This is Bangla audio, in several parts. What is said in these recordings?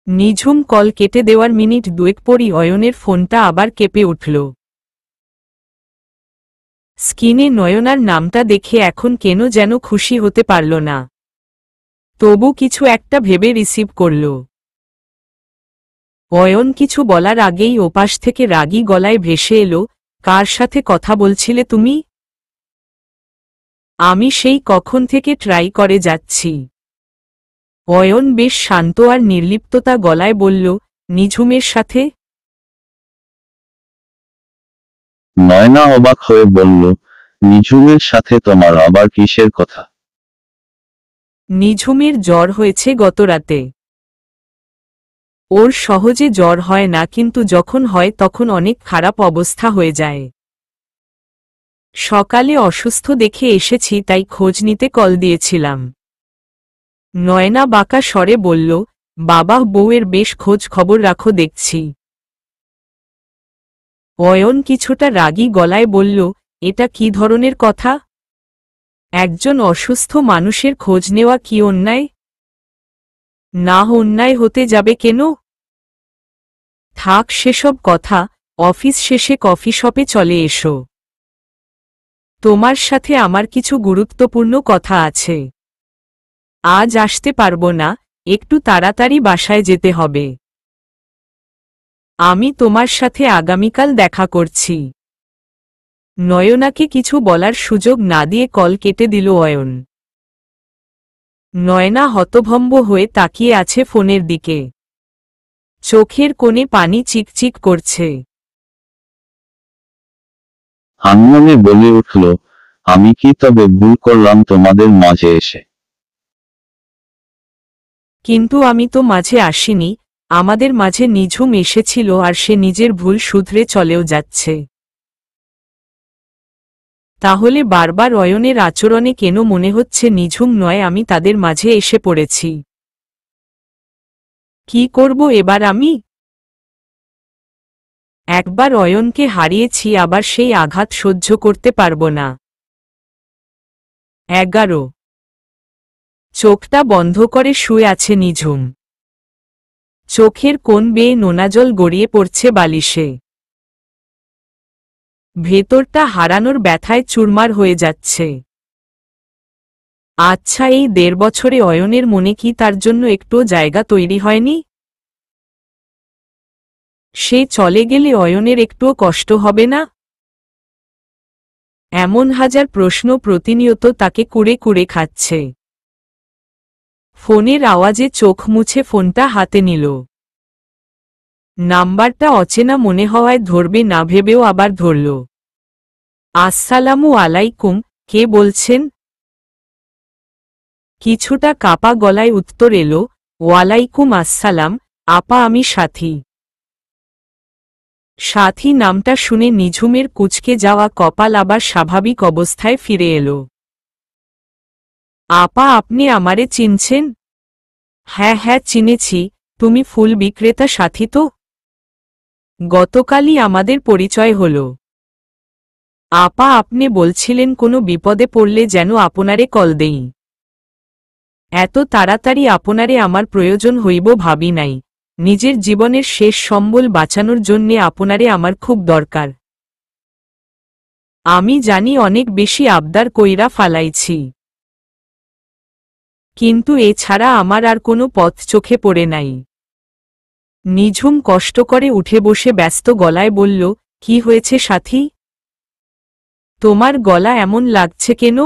নিঝুম কল কেটে দেওয়ার মিনিট দুয়েক পরই অয়নের ফোনটা আবার কেঁপে উঠল। স্ক্রিনে নয়নার নামটা দেখে এখন কেন যেন খুশি হতে পারল না, তবু কিছু একটা ভেবে রিসিভ করল। অয়ন কিছু বলার আগেই ওপাশ থেকে রাগী গলায় ভেসে এলো, কার সাথে কথা বলছিলে তুমি? আমি সেই কখন থেকে ট্রাই করে যাচ্ছি। অয়ন বেশ শান্ত আর নির্লিপ্ততা গলায় বলল, নিঝুমের সাথে। নয়না অবাক হয়ে বলল, নিঝুমের সাথে তোমার আবার কিসের কথা? নিঝুমের জ্বর হয়েছে গতরাতে। ওর সহজে জ্বর হয় না, কিন্তু যখন হয় তখন অনেক খারাপ অবস্থা হয়ে যায়। সকালে অসুস্থ দেখে এসেছি, তাই খোঁজ নিতে কল দিয়েছিলাম। নয়না বাঁকা স্বরে বলল, বাবা বউয়ের বেশ খোঁজ খবর রাখো দেখছি। অয়ন কিছুটা রাগী গলায় বলল, এটা কি ধরনের কথা? একজন অসুস্থ মানুষের খোঁজ নেওয়া কি অন্যায়? না, অন্যায় হতে যাবে কেন? থাক সেসব কথা, অফিস শেষে কফি শপে চলে এসো। তোমার সাথে আমার কিছু গুরুত্বপূর্ণ কথা আছে। আজ আসতে পারবো না, একটু তাড়াতাড়ি বাসায় যেতে হবে। আমি তোমার সাথে আগামীকাল দেখা করছি। নয়নাকে কিছু বলার সুযোগ না দিয়ে কল কেটে দিল অয়ন। নয়না হতভম্ব হয়ে তাকিয়ে আছে ফোনের দিকে। চোখের কোণে পানি চিকচিক করছে। আনমনে বলে উঠল, আমি কি তবে ভুল করলাম তোমাদের মাঝে এসে? কিন্তু আমি তো মাঝে আসিনি, আমাদের মাঝে নিঝুম এসেছিল আর সে নিজের ভুল শুধরে চলেও যাচ্ছে। তাহলে বারবার অয়নের আচরণে কেন মনে হচ্ছে নিঝুম নয়, আমি তাদের মাঝে এসে পড়েছি? কি করব এবার আমি? একবার অয়নকে হারিয়েছি, আবার সেই আঘাত সহ্য করতে পারব না। 11। চোখটা বন্ধ করে শুয়ে আছে নিঝুম। চোখের কোণ বেয়ে নোনাজল গড়িয়ে পড়ছে বালিশে। ভেতরটা হারানোর ব্যথায় চুরমার হয়ে যাচ্ছে। আচ্ছা, এই 1.5 বছরে অয়নের মনে কি তার জন্য একটুও জায়গা তৈরি হয়নি? সে চলে গেলে অয়নের একটুও কষ্ট হবে না? এমন হাজার প্রশ্ন প্রতিনিয়ত তাকে কুড়ে কুড়ে খাচ্ছে। ফোনের আওয়াজে চোখ মুছে ফোনটা হাতে নিল। নাম্বারটা অচেনা মনে হওয়ায় ধরবে না ভেবেও আবার ধরল। আসসালামু আলাইকুম, কে বলছেন? কিছুটা কাপা গলায় উত্তর এলো, ওয়ালাইকুম আসসালাম, আপা আমি সাথী। সাথী নামটা শুনে নিঝুমের কুঁচকে যাওয়া কপাল আবার স্বাভাবিক অবস্থায় ফিরে এলো। আপা, আপনি আমারে চিনছেন? হ্যাঁ হ্যাঁ চিনেছি, তুমি ফুল বিক্রেতা সাথী তো? গতকালই আমাদের পরিচয় হল। আপা, আপনি বলছিলেন কোনো বিপদে পড়লে যেন আপনারে কল দেই। এত তাড়াতাড়ি আপনারে আমার প্রয়োজন হইব ভাবি নাই। নিজের জীবনের শেষ সম্বল বাঁচানোর জন্যে আপনারে আমার খুব দরকার। আমি জানি অনেক বেশি আবদার কইরা ফালাইছি, কিন্তু এছাড়া আমার আর কোনো পথ চোখে পড়ে নাই। নিঝুম কষ্ট করে উঠে বসে ব্যস্ত গলায় বলল, কি হয়েছে সাথী? তোমার গলা এমন লাগছে কেন?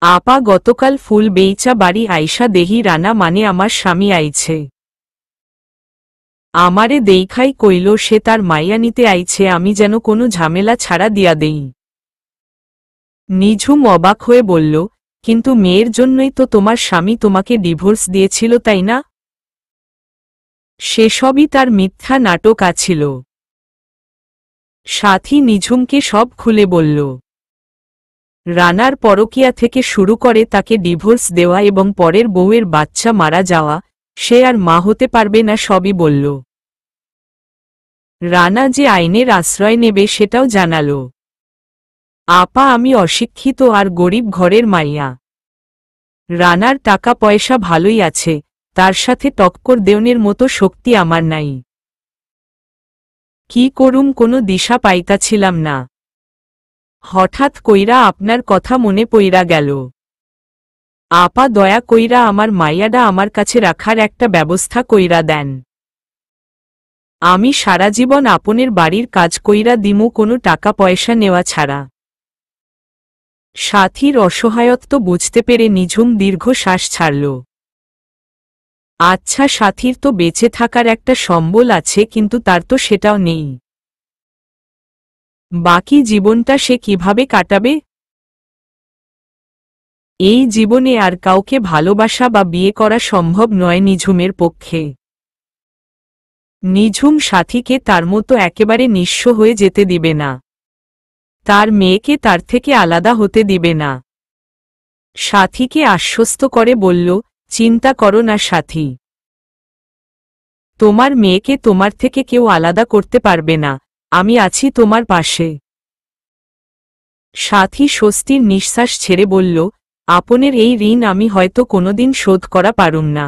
আপা, গতকাল ফুল বেইচা বাড়ি আইসা দেহি রানা মানে আমার স্বামী আইছে। আমারে দেইখাই কইল সে তার মাইয়া নিতে আইছে, আমি যেন কোনো ঝামেলা ছাড়া দিয়া দেই। নিঝুম অবাক হয়ে বলল, কিন্তু মেয়ের জন্যই তো তোমার স্বামী তোমাকে ডিভোর্স দিয়েছিল, তাই না? সেসবই তার মিথ্যা নাটক আছিল। সাথী নিঝুমকে সব খুলে বলল। রানার পরকীয়া থেকে শুরু করে তাকে ডিভোর্স দেওয়া এবং পরের বউয়ের বাচ্চা মারা যাওয়া, সে আর মা হতে পারবে না, সবই বলল। রানা যে আইনের আশ্রয় নেবে সেটাও জানালো। আপা, আমি অশিক্ষিত আর গরিব ঘরের মাইয়া। রানার টাকা পয়সা ভালোই আছে, তার সাথে টক্কর দেওনের মতো শক্তি আমার নাই। কি করুম কোনো দিশা পাইতাছিলাম না। হঠাৎ কইরা আপনার কথা মনে পইরা গেল। আপা দয়া কইরা আমার মাইয়াডা আমার কাছে রাখার একটা ব্যবস্থা কইরা দেন। আমি সারা জীবন আপনের বাড়ির কাজ কইরা দিমু কোনো টাকা পয়সা নেওয়া ছাড়া। সাথীর অসহায়ত্ব বুঝতে পেরে নিঝুম দীর্ঘ শ্বাস ছাড়ল। আচ্ছা, সাথীর তো বেঁচে থাকার একটা সম্বল আছে, কিন্তু তার তো সেটাও নেই। বাকি জীবনটা সে কিভাবে কাটাবে? এই জীবনে আর কাউকে ভালোবাসা বা বিয়ে করা সম্ভব নয় নিঝুমের পক্ষে। নিঝুম সাথীকে তার মতো একেবারে নিঃস্ব হয়ে যেতে দিবে না। তার মেয়েকে তার থেকে আলাদা হতে দিবে না। সাথীকে আশ্বস্ত করে বলল, চিন্তা করো না সাথী, তোমার মেয়েকে তোমার থেকে কেউ আলাদা করতে পারবে না, আমি আছি তোমার পাশে। সাথী স্বস্তির নিঃশ্বাস ছেড়ে বলল, আপনের এই ঋণ আমি হয়তো কোনোদিন শোধ করা পারুম না,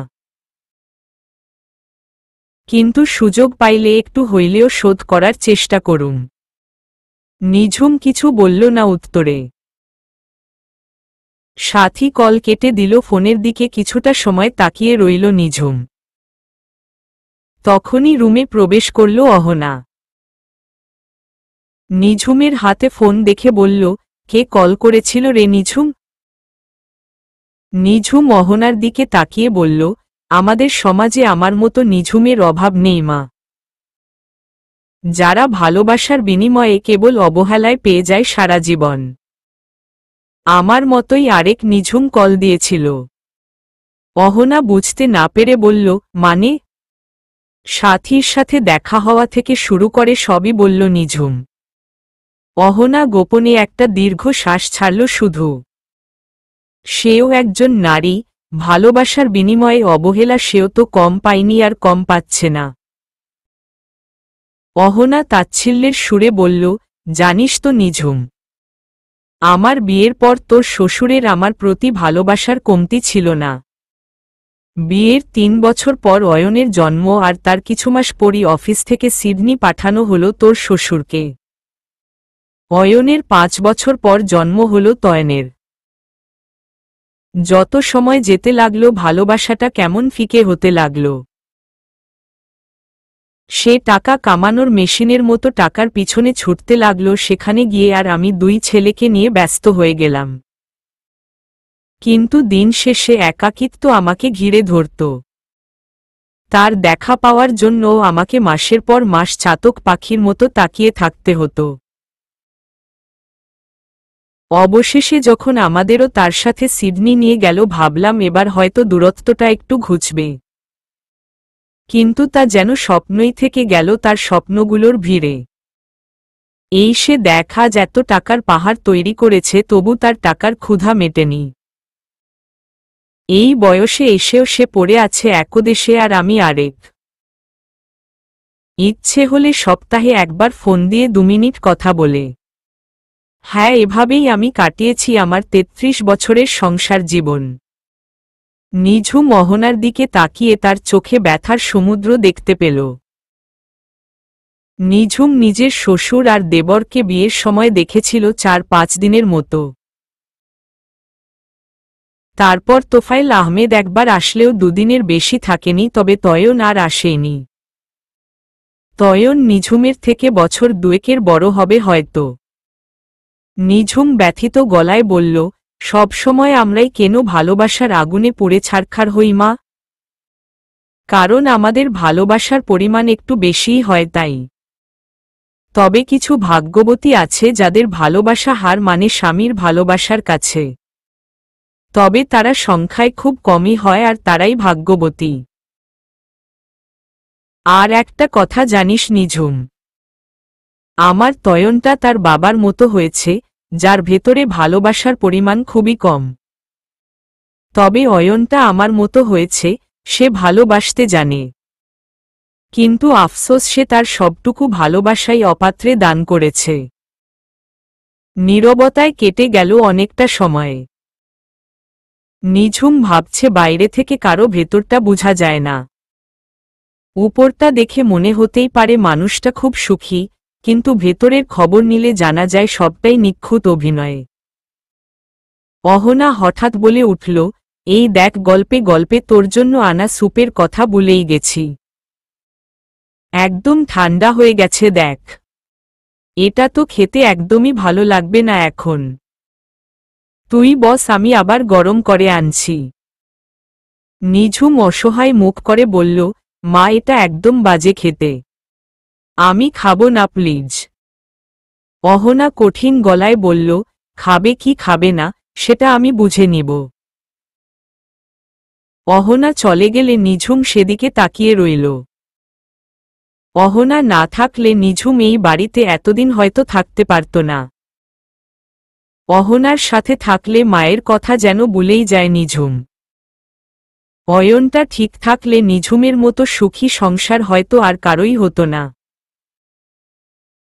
কিন্তু সুযোগ পাইলে একটু হইলেও শোধ করার চেষ্টা করুম। নিঝুম কিছু বলল না উত্তরে। সাথী কল কেটে দিল। ফোনের দিকে কিছুটা সময় তাকিয়ে রইল নিঝুম। তখনই রুমে প্রবেশ করল অহনা। নিঝুমের হাতে ফোন দেখে বলল, কে কল করেছিল রে নিঝুম? নিঝুম অহনার দিকে তাকিয়ে বলল, আমাদের সমাজে আমার মতো নিঝুমের অভাব নেই মা। যারা ভালোবাসার বিনিময়ে কেবল অবহেলায় পেয়ে যায় সারা জীবন। আমার মতোই আরেক নিঝুম কল দিয়েছিল। অহনা বুঝতে না পেরে বলল, মানে? সাথীর সাথে দেখা হওয়া থেকে শুরু করে সবই বলল নিঝুম। অহনা গোপনে একটা দীর্ঘ শ্বাস ছাড়ল। শুধু সেও একজন নারী, ভালোবাসার বিনিময়ে অবহেলা সেও তো কম পায়নি আর কম পাচ্ছে না। অহনা তাচ্ছিল্যের সুরে বলল, জানিস তো নিঝুম, আমার বিয়ের পর তোর শ্বশুরের আমার প্রতি ভালোবাসার কমতি ছিল না। বিয়ের ৩ বছর পর অয়নের জন্ম, আর তার কিছু মাস পরই অফিস থেকে সিডনি পাঠানো হলো তোর শ্বশুরকে। অয়নের ৫ বছর পর জন্ম হলো তয়নের। যত সময় যেতে লাগলো ভালোবাসাটা কেমন ফিকে হতে লাগলো। সে টাকা কামানোর মেশিনের মতো টাকার পিছনে ছুটতে লাগলো। সেখানে গিয়ে আর আমি ২ ছেলেকে নিয়ে ব্যস্ত হয়ে গেলাম। কিন্তু দিন শেষে একাকিত্ব আমাকে ঘিরে ধরত। তার দেখা পাওয়ার জন্য আমাকে মাসের পর মাস চাতক পাখির মতো তাকিয়ে থাকতে হতো। অবশেষে যখন আমাদেরও তার সাথে সিডনি নিয়ে গেল, ভাবলাম এবার হয়তো দূরত্বটা একটু ঘুচবে। কিন্তু তা যেন স্বপ্নই থেকে গেল তার স্বপ্নগুলোর ভিড়ে। এই সে দেখা এত টাকার পাহাড় তৈরি করেছে, তবু তার টাকার ক্ষুধা মেটেনি। এই বয়সে এসেও সে পড়ে আছে এক দেশে আর আমি আরেক। ইচ্ছে হলে সপ্তাহে একবার ফোন দিয়ে ২ মিনিট কথা বলে। হ্যাঁ, এভাবেই আমি কাটিয়েছি আমার ৩৩ বছরের সংসার জীবন। নিঝুম অহনার দিকে তাকিয়ে তার চোখে ব্যথার সমুদ্র দেখতে পেল। নিঝুম নিজের শ্বশুর আর দেবরকে বিয়ের সময় দেখেছিল ৪-৫ দিনের মতো। তারপর তোফায়েল আহমেদ একবার আসলেও ২ দিনের বেশি থাকেনি। তবে তয়ন আর আসেনি। তয়ন নিঝুমের থেকে বছর ২-১ বড় হবে হয়তো। নিঝুম ব্যথিত গলায় বলল, সব সময় আমরাই কেন ভালোবাসার আগুনে পুড়ে ছারখার হই মা? কারণ আমাদের ভালোবাসার পরিমাণ একটু বেশিই হয় তাই। তবে কিছু ভাগ্যবতী আছে যাদের ভালোবাসা হার মানে স্বামীর ভালোবাসার কাছে। তবে তারা সংখ্যায় খুব কমই হয়, আর তারাই ভাগ্যবতী। আর একটা কথা জানিস নিঝুম, আমার তয়নটা তার বাবার মতো হয়েছে, যার ভেতরে ভালোবাসার পরিমাণ খুবই কম। তবে অয়নটা আমার মতো হয়েছে, সে ভালোবাসতে জানে। কিন্তু আফসোস, সে তার সবটুকু ভালোবাসাই অপাত্রে দান করেছে। নীরবতায় কেটে গেল অনেকটা সময়। নিঝুম ভাবছে বাইরে থেকে কারো ভেতরটা বোঝা যায় না। উপরটা দেখে মনে হতেই পারে মানুষটা খুব সুখী, কিন্তু ভেতরের খবর নিলে জানা যায় সবটাই নিখুঁত অভিনয়ে। অহনা হঠাৎ বলে উঠল, এই দেখ, গল্পে গল্পে তোর জন্য আনা স্যুপের কথা ভুলেই গেছি। একদম ঠান্ডা হয়ে গেছে দেখ। এটা তো খেতে একদমই ভালো লাগবে না এখন। তুই বস, আমি আবার গরম করে আনছি। নিঝুম অসহায় মুখ করে বলল, মা এটা একদম বাজে খেতে। আমি খাবো না প্লিজ। অহনা কঠিন গলায় বলল, খাবে কি খাবে না সেটা আমি বুঝে নিব। অহনা চলে গেলে নিঝুম সেদিকে তাকিয়ে রইল। অহনা না থাকলে নিঝুম এই বাড়িতে এতদিন হয়তো থাকতে পারত না। অহনার সাথে থাকলে মায়ের কথা যেন ভুলেই যায় নিঝুম। অয়নটা ঠিক থাকলে নিঝুমের মতো সুখী সংসার হয়তো আর কারোই হতো না।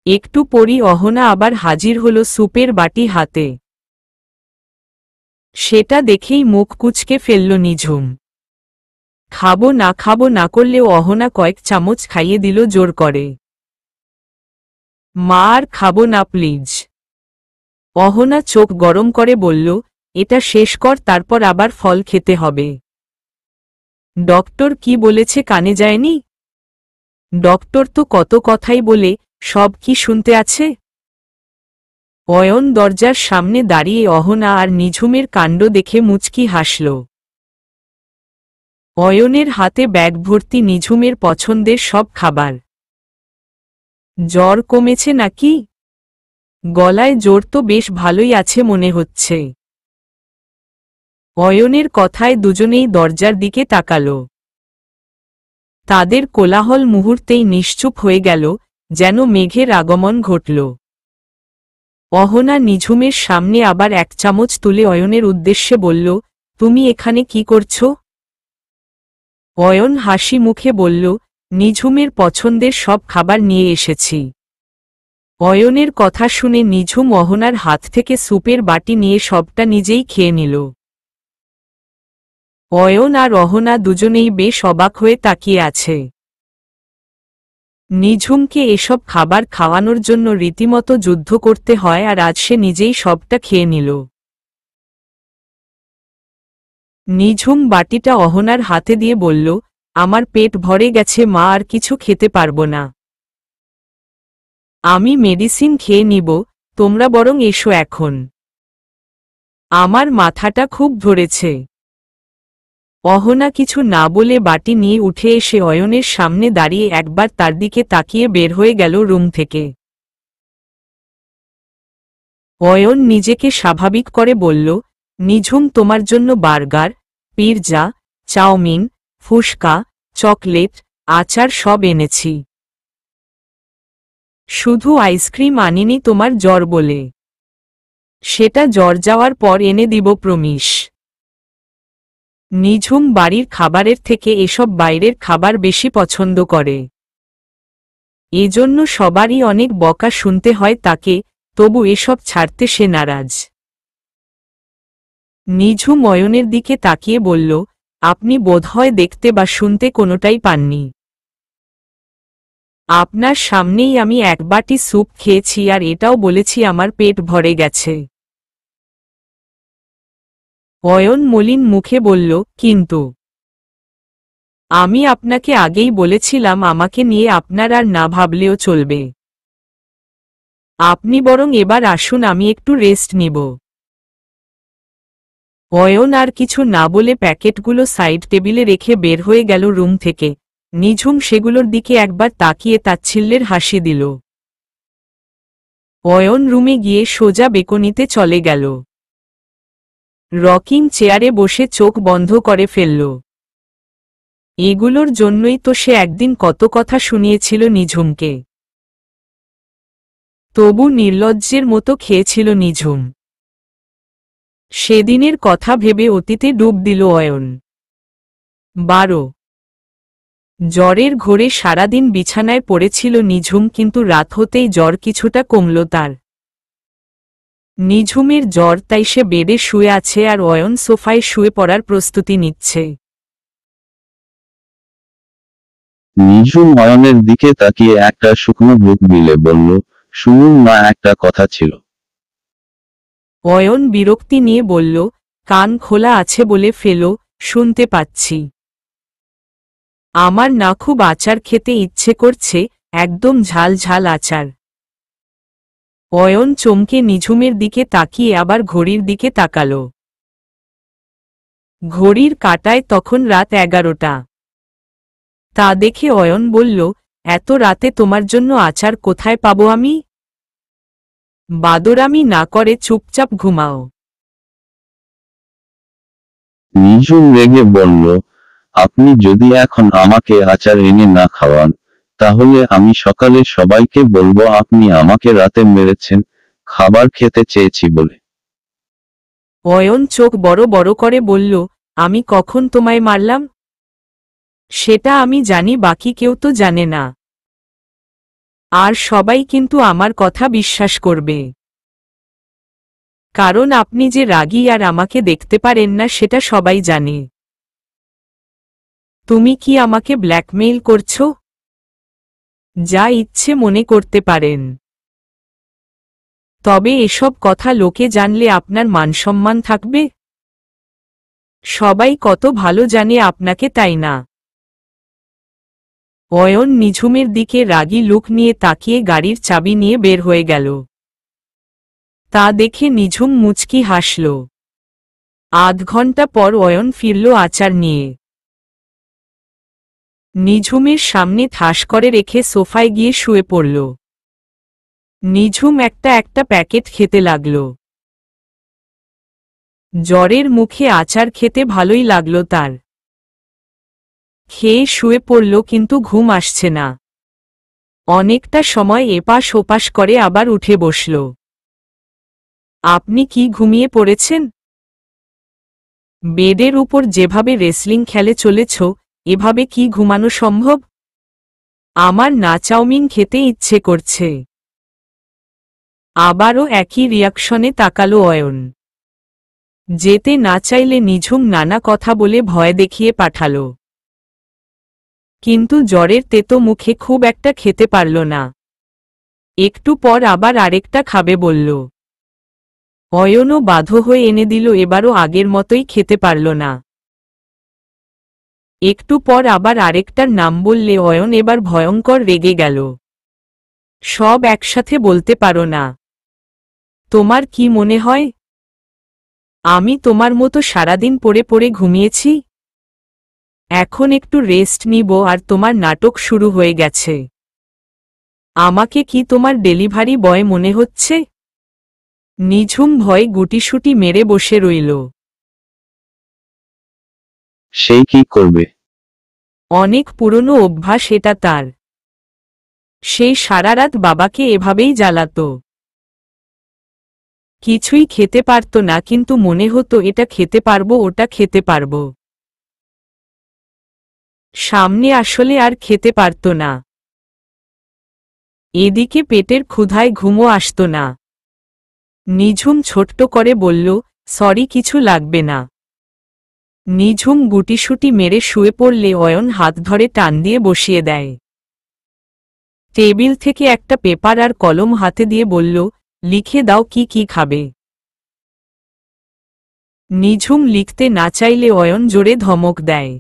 একটু পরই অহনা আবার হাজির হল স্যুপের বাটি হাতে। সেটা দেখেই মুখ কুঁচকে ফেলল নিঝুম। খাবো না করলেও অহনা কয়েক চামচ খাইয়ে দিল জোর করে। মা আর খাবো না প্লিজ। অহনা চোখ গরম করে বলল, এটা শেষ কর, তারপর আবার ফল খেতে হবে। ডক্টর কি বলেছে কানে যায়নি? ডক্টর তো কত কথাই বলে, সব কি শুনতে আছে? অয়ন দরজার সামনে দাঁড়িয়ে অহনা আর নিঝুমের কাণ্ড দেখে মুচকি হাসল। অয়নের হাতে ব্যাগ ভর্তি নিঝুমের পছন্দের সব খাবার। জ্বর কমেছে নাকি? গলায় জোর তো বেশ ভালোই আছে মনে হচ্ছে। অয়নের কথায় দুজনেই দরজার দিকে তাকাল। তাদের কোলাহল মুহূর্তেই নিশ্চুপ হয়ে গেল, যেন মেঘের আগমন ঘটল। অহনা নিঝুমের সামনে আবার এক চামচ তুলে অয়নের উদ্দেশ্যে বলল, তুমি এখানে কি করছ? অয়ন হাসি মুখে বলল, নিঝুমের পছন্দের সব খাবার নিয়ে এসেছি। অয়নের কথা শুনে নিঝুম অহনার হাত থেকে স্যুপের বাটি নিয়ে সবটা নিজেই খেয়ে নিল। অয়ন আর অহনা দুজনেই বেশ অবাক হয়ে তাকিয়ে আছে। নিঝুমকে এসব খাবার খাওয়ানোর জন্য রীতিমতো যুদ্ধ করতে হয়, আর আজ সে নিজেই সবটা খেয়ে নিল। নিঝুম বাটিটা অহনার হাতে দিয়ে বলল, আমার পেট ভরে গেছে মা, আর কিছু খেতে পারবো না। আমি মেডিসিন খেয়ে নিব, তোমরা বরং এসো এখন। আমার মাথাটা খুব ধরেছে। অহনা কিছু না বলে বাটি নিয়ে উঠে এসে অয়নের সামনে দাঁড়িয়ে একবার তার দিকে তাকিয়ে বের হয়ে গেল রুম থেকে। অয়ন নিজেকে স্বাভাবিক করে বলল, নিঝুম তোমার জন্য বার্গার, পিৎজা, চাউমিন, ফুসকা, চকলেট, আচার সব এনেছি। শুধু আইসক্রিম আনিনি তোমার জ্বর বলে। সেটা জ্বর যাওয়ার পর এনে দিব প্রমিস। নিঝুম বাড়ির খাবারের থেকে এসব বাইরের খাবার বেশি পছন্দ করে। এজন্য সবারই অনেক বকা শুনতে হয় তাকে, তবু এসব ছাড়তে সে নারাজ। নিঝুম অয়নের দিকে তাকিয়ে বলল, আপনি বোধহয় দেখতে বা শুনতে কোনোটাই পাননি। আপনার সামনেই আমি এক বাটি স্যুপ খেয়েছি, আর এটাও বলেছি আমার পেট ভরে গেছে। অয়ন মলিন মুখে বলল, কিন্তু আমি আপনাকে আগেই বলেছিলাম আমাকে নিয়ে আপনার আর না ভাবলেও চলবে। আপনি বরং এবার আসুন, আমি একটু রেস্ট নিব। অয়ন আর কিছু না বলে প্যাকেটগুলো সাইড টেবিলে রেখে বের হয়ে গেল রুম থেকে। নিঝুম সেগুলোর দিকে একবার তাকিয়ে তাচ্ছিল্যের হাসি দিল। অয়ন রুমে গিয়ে সোজা বেকনিতে চলে গেল। রকিং চেয়ারে বসে চোখ বন্ধ করে ফেলল। এগুলোর জন্যই তো সে একদিন কত কথা শুনিয়েছিল নিঝুমকে। তবু নির্লজ্জের মতো খেয়েছিল নিঝুম। সেদিনের কথা ভেবে অতীতে ডুব দিল অয়ন। 12 জ্বরের ঘোরে সারাদিন বিছানায় পড়েছিল নিঝুম, কিন্তু রাত হতেই জ্বর কিছুটা কমল তার। নিঝুমের জ্বর, তাই সে বেডে শুয়ে আছে আর অয়ন সোফায় শুয়ে পড়ার প্রস্তুতি নিচ্ছে। নিঝুম অয়নের দিকে তাকিয়ে একটা শুকনো বুক বিলে বলল, শুনুন না, একটা কথা ছিল। অয়ন বিরক্তি নিয়ে বলল, কান খোলা আছে বলে ফেলো, শুনতে পাচ্ছি। আমার না খুব আচার খেতে ইচ্ছে করছে, একদম ঝাল ঝাল আচার। অয়ন চমকে নিঝুমের দিকে তাকিয়ে আবার ঘড়ির দিকে তাকাল। ঘড়ির কাঁটায় তখন রাত 11টা। তা দেখে অয়ন বলল, এত রাতে তোমার জন্য আচার কোথায় পাবো আমি? বাদরামি না করে চুপচাপ ঘুমাও। নিঝুম রেগে বলল, আপনি যদি এখন আমাকে আচার এনে না খাওয়ান, তাহলে আমি সকালে সবাইকে বলবো আপনি আমাকে রাতে মেরেছেন, খাবার খেতে চেয়েছি বলে। অয়ন চোখ বড় বড় করে বলল, আমি কখন তোমায় মারলাম? সেটা আমি জানি, বাকি কেউ তো জানে না। আর সবাই কিন্তু আমার কথা বিশ্বাস করবে, কারণ আপনি যে রাগী আর আমাকে দেখতে পারেন না সেটা সবাই জানে। তুমি কি আমাকে ব্ল্যাকমেইল করছো? যা ইচ্ছে মনে করতে পারেন, তবে এসব কথা লোকে জানলে আপনার মানসম্মান থাকবে? সবাই কত ভালো জানে আপনাকে, তাই না? অয়ন নিঝুমের দিকে রাগী লুক নিয়ে তাকিয়ে গাড়ির চাবি নিয়ে বের হয়ে গেল। তা দেখে নিঝুম মুচকি হাসল। আধ ঘন্টা পর অয়ন ফিরল আচার নিয়ে। নিঝুমের সামনে ঠাস করে রেখে সোফায় গিয়ে শুয়ে পড়ল। নিঝুম একটা একটা প্যাকেট খেতে লাগল। জ্বরের মুখে আচার খেতে ভালোই লাগল তার। খেয়ে শুয়ে পড়ল, কিন্তু ঘুম আসছে না। অনেকটা সময় এপাশ ওপাশ করে আবার উঠে বসল। আপনি কি ঘুমিয়ে পড়েছেন? বেডের উপর যেভাবে রেসলিং খেলে চলেছ, এভাবে কি ঘুমানো সম্ভব? আমার না চাউমিন খেতে ইচ্ছে করছে। আবারও একই রিয়াকশনে তাকালো অয়ন। যেতে না চাইলে নিঝুম নানা কথা বলে ভয় দেখিয়ে পাঠাল, কিন্তু জ্বরের তেতো মুখে খুব একটা খেতে পারল না। একটু পর আবার আরেকটা খাবে বলল। অয়নও বাধ্য হয়ে এনে দিল, এবারও আগের মতোই খেতে পারল না। একটু পর আবার আরেকটার নাম বললে অয়ন এবার ভয়ঙ্কর রেগে গেল। সব একসাথে বলতে পারো না? তোমার কি মনে হয় আমি তোমার মতো সারাদিন পড়ে পড়ে ঘুমিয়েছি? এখন একটু রেস্ট নিব আর তোমার নাটক শুরু হয়ে গেছে। আমাকে কি তোমার ডেলিভারি বয় মনে হচ্ছে? নিঝুম ভয়ে গুটিসুটি মেরে বসে রইল। সেই কি করবে? অনেক পুরনো অভ্যাস এটা তার। সেই সারারাত বাবাকে এভাবেই জ্বালাত। কিছুই খেতে পারত না, কিন্তু মনে হতো এটা খেতে পারবো, ওটা খেতে পারবো। সামনে আসলে আর খেতে পারত না। এদিকে পেটের ক্ষুধায় ঘুমও আসত না। নিঝুম ছোট্ট করে বলল, সরি, কিছু লাগবে না। নিঝুম গুটিসুটি মেরে শুয়ে পড়লে অয়ন হাত ধরে টান দিয়ে বসিয়ে দেয়। টেবিল থেকে একটা পেপার আর কলম হাতে দিয়ে বলল, লিখে দাও কি কি খাবে। নিঝুম লিখতে না চাইলে অয়ন জোরে ধমক দেয়।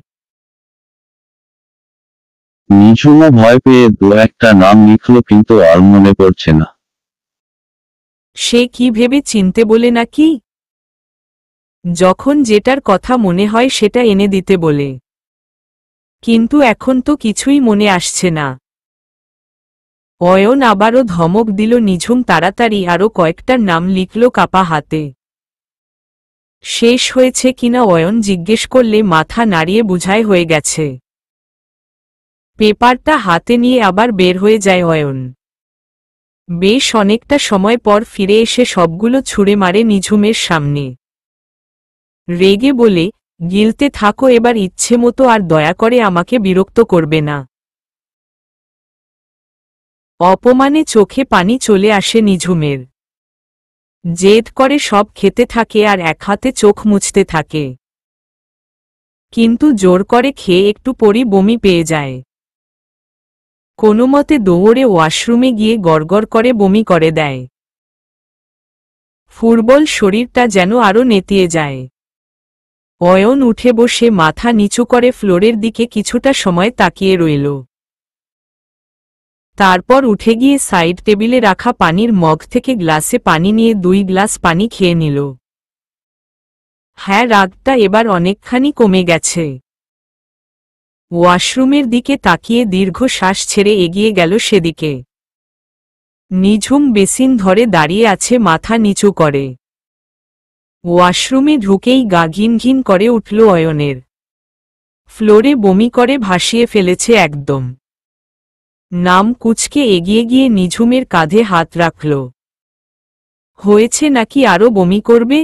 নিঝুমও ভয় পেয়ে দু একটা নাম লিখল, কিন্তু আর মনে পড়ছে না। সে কি ভেবে চিনতে বলে নাকি? যখন যেটার কথা মনে হয় সেটা এনে দিতে বলে। কিন্তু এখন তো কিছুই মনে আসছে না। অয়ন আবারও ধমক দিল। নিঝুম তাড়াতাড়ি আরও কয়েকটার নাম লিখল কাপা হাতে। শেষ হয়েছে কিনা অয়ন জিজ্ঞেস করলে মাথা নাড়িয়ে বুঝায় হয়ে গেছে। পেপারটা হাতে নিয়ে আবার বের হয়ে যায় অয়ন। বেশ অনেকটা সময় পর ফিরে এসে সবগুলো ছুঁড়ে মারে নিঝুমের সামনে। রেগে বলে, গিলতে থাকো এবার ইচ্ছে মতো, আর দয়া করে আমাকে বিরক্ত করবে না। অপমানে চোখে পানি চলে আসে নিঝুমের। জেদ করে সব খেতে থাকে আর এক হাতে চোখ মুছতে থাকে। কিন্তু জোর করে খেয়ে একটু পরই বমি পেয়ে যায়। কোনোমতে দৌড়ে ওয়াশরুমে গিয়ে গড়গড় করে বমি করে দেয়। ফুটবল শরীরটা যেন আরো নেতিয়ে যায়। অয়ন উঠে বসে মাথা নিচু করে ফ্লোরের দিকে কিছুটা সময় তাকিয়ে রইল। তারপর উঠে গিয়ে সাইড টেবিলে রাখা পানির মগ থেকে গ্লাসে পানি নিয়ে 2 গ্লাস পানি খেয়ে নিল। হ্যাঁ, রাগটা এবার অনেকখানি কমে গেছে। ওয়াশরুমের দিকে তাকিয়ে দীর্ঘ শ্বাস ছেড়ে এগিয়ে গেল সেদিকে। নিঝুম বেসিন ধরে দাঁড়িয়ে আছে মাথা নিচু করে। ওয়াশরুমে ঢুকেই গা ঘিন ঘিন করে উঠল অয়নের। ফ্লোরে বমি করে ভাসিয়ে ফেলেছে একদম। নাম কুঁচকে এগিয়ে গিয়ে নিঝুমের কাঁধে হাত রাখল। হয়েছে নাকি আরো বমি করবে?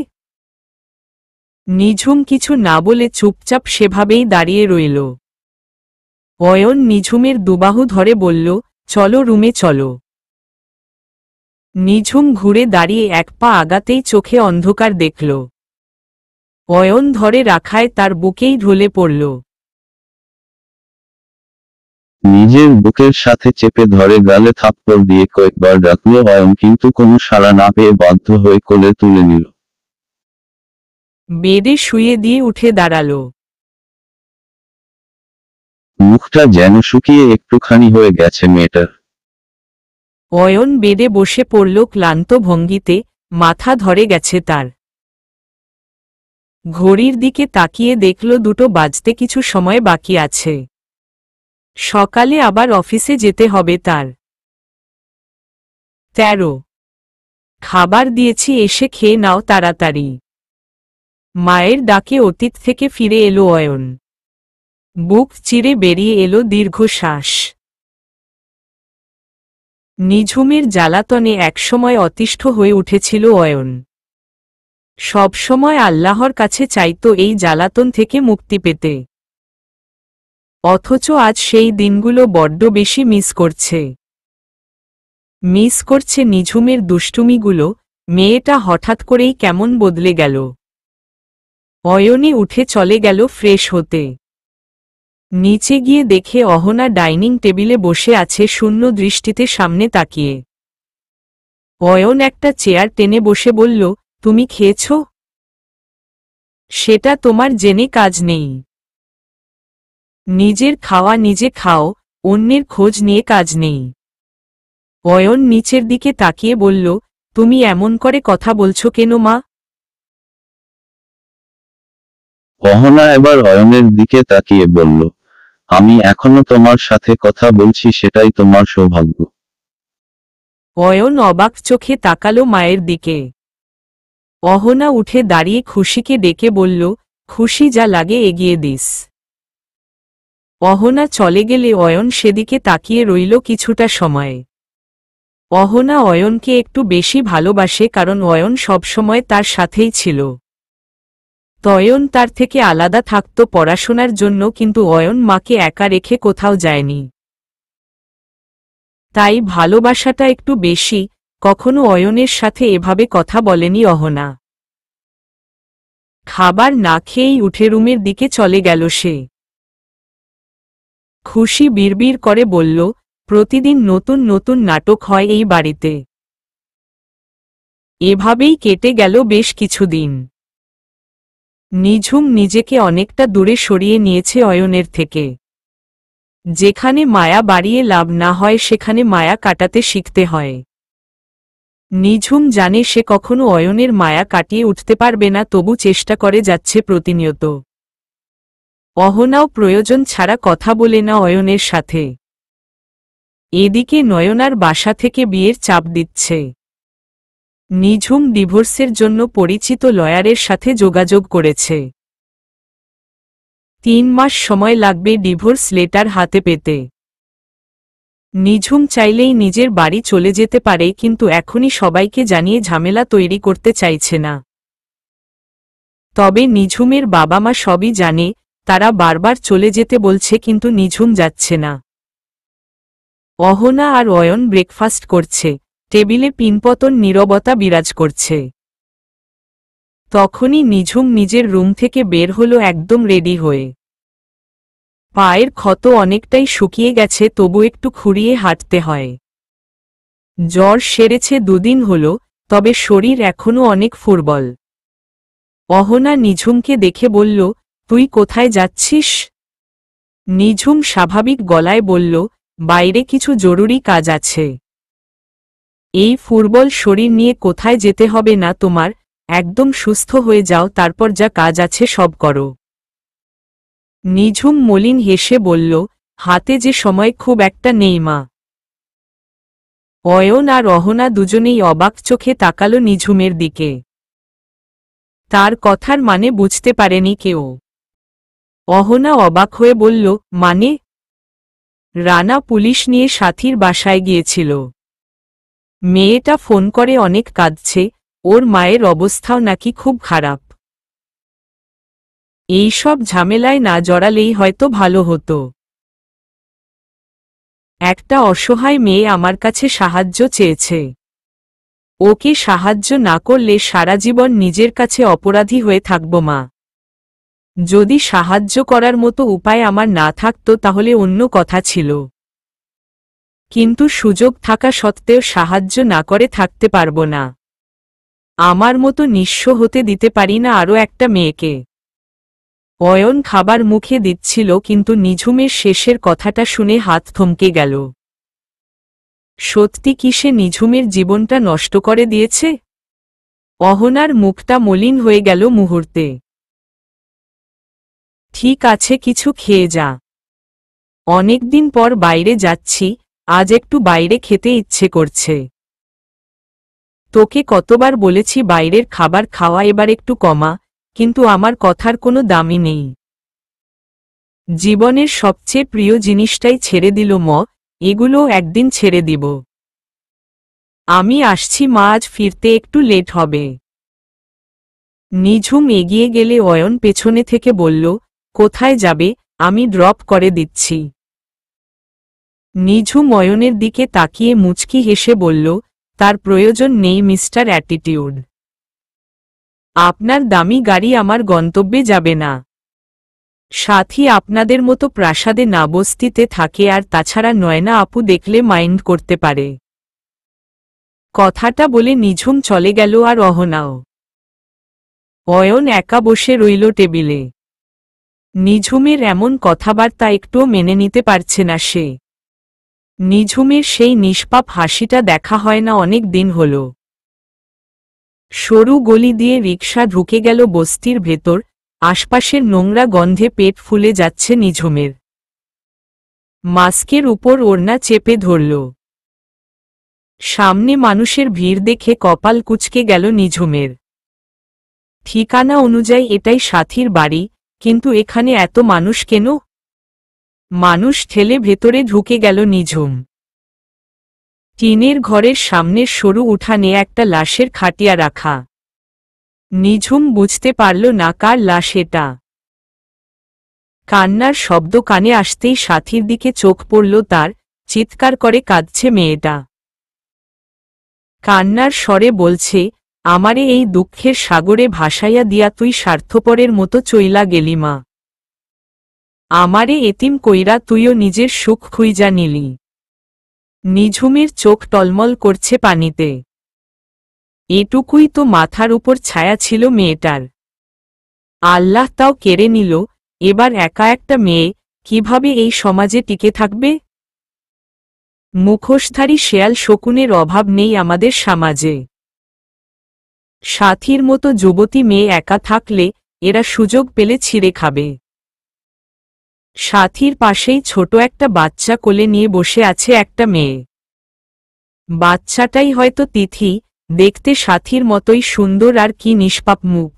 নিঝুম কিছু না বলে চুপচাপ সেভাবেই দাঁড়িয়ে রইল। অয়ন নিঝুমের দুবাহু ধরে বলল, চলো রুমে চলো। নিঝুম ঘুরে দাঁড়িয়ে এক পা আগাতেই চোখে অন্ধকার দেখল। অয়ন ধরে রাখায় তার বুকেই ঢলে পড়ল। নিজের বুকের সাথে চেপে ধরে গালে থাপ্পড় দিয়ে কয়েকবার ডাকল অয়ন, কিন্তু কোনো সাড়া না পেয়ে বাধ্য হয়ে কোলে তুলে নিল। বেডে শুয়ে দিয়ে উঠে দাঁড়াল। মুখটা যেন শুকিয়ে একটুখানি হয়ে গেছে মেয়েটার। অয়ন বেডে বসে পড়ল ক্লান্ত ভঙ্গিতে, মাথা ধরে গেছে তার। ঘড়ির দিকে তাকিয়ে দেখল 2টো বাজতে কিছু সময় বাকি আছে। সকালে আবার অফিসে যেতে হবে তার। 13 খাবার দিয়েছি, এসে খেয়ে নাও তাড়াতাড়ি। মায়ের ডাকে অতীত থেকে ফিরে এলো অয়ন। বুক চিরে বেরিয়ে এলো দীর্ঘশ্বাস। নিঝুমের জ্বালাতনে একসময় অতিষ্ঠ হয়ে উঠেছিল অয়ন। সবসময় আল্লাহর কাছে চাইতো এই জ্বালাতন থেকে মুক্তি পেতে। অথচ আজ সেই দিনগুলো বড্ড বেশি মিস করছে নিঝুমের দুষ্টুমিগুলো। মেয়েটা হঠাৎ করেই কেমন বদলে গেল। অয়নে উঠে চলে গেল ফ্রেশ হতে। নিচে গিয়ে দেখে অহনা ডাইনিং টেবিলে বসে আছে শূন্য দৃষ্টিতে সামনে তাকিয়ে। অয়ন একটা চেয়ার টেনে বসে বলল, তুমি খেয়েছ? সেটা তোমার জেনে কাজ নেই। নিজের খাওয়া নিজে খাও, অন্যের খোঁজ নিয়ে কাজ নেই। অয়ন নিচের দিকে তাকিয়ে বলল, তুমি এমন করে কথা বলছো কেন মা? অহনা এবার অয়নের দিকে তাকিয়ে বলল, আমি এখনো তোমার সাথে কথা বলছি, সেটাই তোমার সৌভাগ্য। অয়ন অবাক চোখে তাকালো মায়ের দিকে। অহনা উঠে দাঁড়িয়ে খুশিকে ডেকে বলল, খুশি, যা লাগে এগিয়ে দিস। অহনা চলে গেলে অয়ন সেদিকে তাকিয়ে রইল কিছুটা সময়। অহনা অয়নকে একটু বেশি ভালোবাসে, কারণ অয়ন সবসময় তার সাথেই ছিল। তয়ন তার থেকে আলাদা থাকত পড়াশোনার জন্য, কিন্তু অয়ন মাকে একা রেখে কোথাও যায়নি। তাই ভালোবাসাটা একটু বেশি। কখনো অয়নের সাথে এভাবে কথা বলেনি অহনা। খাবার না খেয়েই উঠে রুমের দিকে চলে গেল সে। খুশি বিড়বিড় করে বলল, প্রতিদিন নতুন নতুন নাটক হয় এই বাড়িতে। এভাবেই কেটে গেল বেশ কিছুদিন। নিঝুম নিজেকে অনেকটা দূরে সরিয়ে নিয়েছে অয়নের থেকে। যেখানে মায়া বাড়িয়ে লাভ না হয় সেখানে মায়া কাটাতে শিখতে হয়। নিঝুম জানে সে কখনো অয়নের মায়া কাটিয়ে উঠতে পারবে না, তবু চেষ্টা করে যাচ্ছে প্রতিনিয়ত। অহনাও প্রয়োজন ছাড়া কথা বলে না অয়নের সাথে। এদিকে নয়নার বাসা থেকে বিয়ের চাপ দিচ্ছে। নিঝুম ডিভোর্সের জন্য পরিচিত লয়ারের সাথে যোগাযোগ করেছে। 3 মাস সময় লাগবে ডিভোর্স লেটার হাতে পেতে। নিঝুম চাইলেই নিজের বাড়ি চলে যেতে পারে, কিন্তু এখনই সবাইকে জানিয়ে ঝামেলা তৈরি করতে চাইছে না। তবে নিঝুমের বাবা মা সবই জানে, তারা বারবার চলে যেতে বলছে, কিন্তু নিঝুম যাচ্ছে না। অহনা আর অয়ন ব্রেকফাস্ট করছে। টেবিলে পিনপতন নীরবতা বিরাজ করছে। তখনই নিঝুম নিজের রুম থেকে বের হলো একদম রেডি হয়ে। পায়ের ক্ষত অনেকটাই শুকিয়ে গেছে, তবু একটু খুঁড়িয়ে হাঁটতে হয়। জ্বর সেরেছে 2 দিন হল, তবে শরীর এখনো অনেক ফুরবল। অহনা নিঝুমকে দেখে বলল, তুই কোথায় যাচ্ছিস? নিঝুম স্বাভাবিক গলায় বলল, বাইরে কিছু জরুরি কাজ আছে। এই ফুরবল শরীর নিয়ে কোথায় যেতে হবে না তোমার, একদম সুস্থ হয়ে যাও, তারপর যা কাজ আছে সব করো। নিঝুম মলিন হেসে বলল, হাতে যে সময় খুব একটা নেই মা। অয়ন আর অহনা দুজনেই অবাক চোখে তাকালো নিঝুমের দিকে। তার কথার মানে বুঝতে পারেনি কেউ। অহনা অবাক হয়ে বলল, মানে? রানা পুলিশ নিয়ে সাথীর বাসায় গিয়েছিল। মেয়েটা ফোন করে অনেক কাঁদছে, ওর মায়ের অবস্থাও নাকি খুব খারাপ। এইসব ঝামেলায় না জড়ালেই হয়তো ভালো হতো। একটা অসহায় মেয়ে আমার কাছে সাহায্য চেয়েছে। ওকে সাহায্য না করলে সারা জীবন নিজের কাছে অপরাধী হয়ে থাকব মা। যদি সাহায্য করার মতো উপায় আমার না থাকতো তাহলে অন্য কথা ছিল, কিন্তু সুযোগ থাকা সত্ত্বেও সাহায্য না করে থাকতে পারব না। আমার মতো নিঃস্ব হতে দিতে পারি না আরও একটা মেয়েকে। অয়ন খাবার মুখে দিচ্ছিল, কিন্তু নিঝুমের শেষের কথাটা শুনে হাত থমকে গেল। সত্যি কি সে নিঝুমের জীবনটা নষ্ট করে দিয়েছে? অহনার মুখটা মলিন হয়ে গেল মুহূর্তে। ঠিক আছে, কিছু খেয়ে যা। অনেকদিন পর বাইরে যাচ্ছি, আজ একটু বাইরে খেতে ইচ্ছে করছে। তোকে কতবার বলেছি বাইরের খাবার খাওয়া এবার একটু কমা, কিন্তু আমার কথার কোনো দামই নেই। জীবনের সবচেয়ে প্রিয় জিনিসটাই ছেড়ে দিল ম, এগুলোও একদিন ছেড়ে দিব। আমি আসছি মা, আজ ফিরতে একটু লেট হবে। নিঝুম এগিয়ে গেলে অয়ন পেছনে থেকে বলল, কোথায় যাবে? আমি ড্রপ করে দিচ্ছি। নিঝুম অয়নের দিকে তাকিয়ে মুচকি হেসে বলল, তার প্রয়োজন নেই মিস্টার অ্যাটিটিউড। আপনার দামি গাড়ি আমার গন্তব্যে যাবে না। সাথী আপনাদের মতো প্রাসাদে না বস্তিতে থাকে, আর তাছাড়া নয়না আপু দেখলে মাইন্ড করতে পারে। কথাটা বলে নিঝুম চলে গেল, আর অহনাও। অয়ন একা বসে রইল টেবিলে। নিঝুমের এমন কথাবার্তা একটুও মেনে নিতে পারছে না সে। নিঝুমের সেই নিষ্পাপ হাসিটা দেখা হয় না অনেক দিন হল। সরু গলি দিয়ে রিকশা ঢুকে গেল বস্তির ভেতর, আশপাশের নোংরা গন্ধে পেট ফুলে যাচ্ছে নিঝুমের। মাস্কের উপর ওড়না চেপে ধরল। সামনে মানুষের ভিড় দেখে কপাল কুঁচকে গেল নিঝুমের। ঠিকানা অনুযায়ী এটাই সাথীর বাড়ি, কিন্তু এখানে এত মানুষ কেন? মানুষ ঠেলে ভেতরে ঢুকে গেল নিঝুম। টিনের ঘরের সামনের সরু উঠানে একটা লাশের খাটিয়া রাখা। নিঝুম বুঝতে পারল না কার লাশ এটা। কান্নার শব্দ কানে আসতেই সাথীর দিকে চোখ পড়ল তার, চিৎকার করে কাঁদছে মেয়েটা। কান্নার স্বরে বলছে, আমারে এই দুঃখের সাগরে ভাসাইয়া দিয়া তুই স্বার্থপরের মতো চইলা গেলি মা। আমারে এতিম কইরা তুইও নিজের সুখ খুইজা নিলি। নিঝুমের চোখ টলমল করছে পানিতে। এটুকুই তো মাথার উপর ছায়া ছিল মেয়েটার। আল্লাহ তাও কেড়ে নিল, এবার একা একটা মেয়ে কিভাবে এই সমাজে টিকে থাকবে? মুখোশধারী শেয়াল শকুনের অভাব নেই আমাদের সমাজে। সাথীর মতো যুবতী মেয়ে একা থাকলে এরা সুযোগ পেলে ছিঁড়ে খাবে। সাথীর পাশেই ছোট একটা বাচ্চা কোলে নিয়ে বসে আছে একটা মেয়ে। বাচ্চাটাই হয়তো তিথি, দেখতে সাথীর মতোই সুন্দর, আর কি নিষ্পাপ মুখ।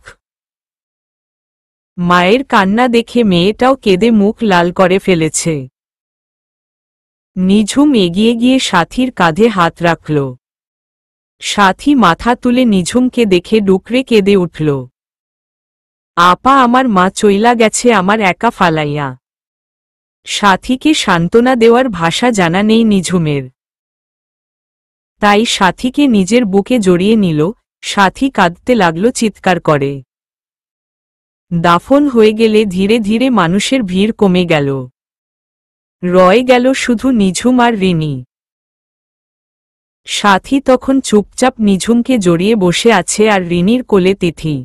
মায়ের কান্না দেখে মেয়েটাও কেঁদে মুখ লাল করে ফেলেছে। নিঝুম এগিয়ে গিয়ে সাথীর কাঁধে হাত রাখল। সাথী মাথা তুলে নিঝুমকে দেখে ডুকরে কেঁদে উঠল। আপা, আমার মা চইলা গেছে আমার একা ফালাইয়া। সাথীকে সান্ত্বনা দেওয়ার ভাষা জানা নেই নিঝুমের। তাই সাথীকে নিজের বুকে জড়িয়ে নিল। সাথী কাঁদতে লাগল চিৎকার করে। দাফন হয়ে গেলে ধীরে ধীরে মানুষের ভিড় কমে গেল। রয়ে গেল শুধু নিঝুম আর রিনি। সাথী তখন চুপচাপ নিঝুমকে জড়িয়ে বসে আছে আর রিনির কোলে তিথি।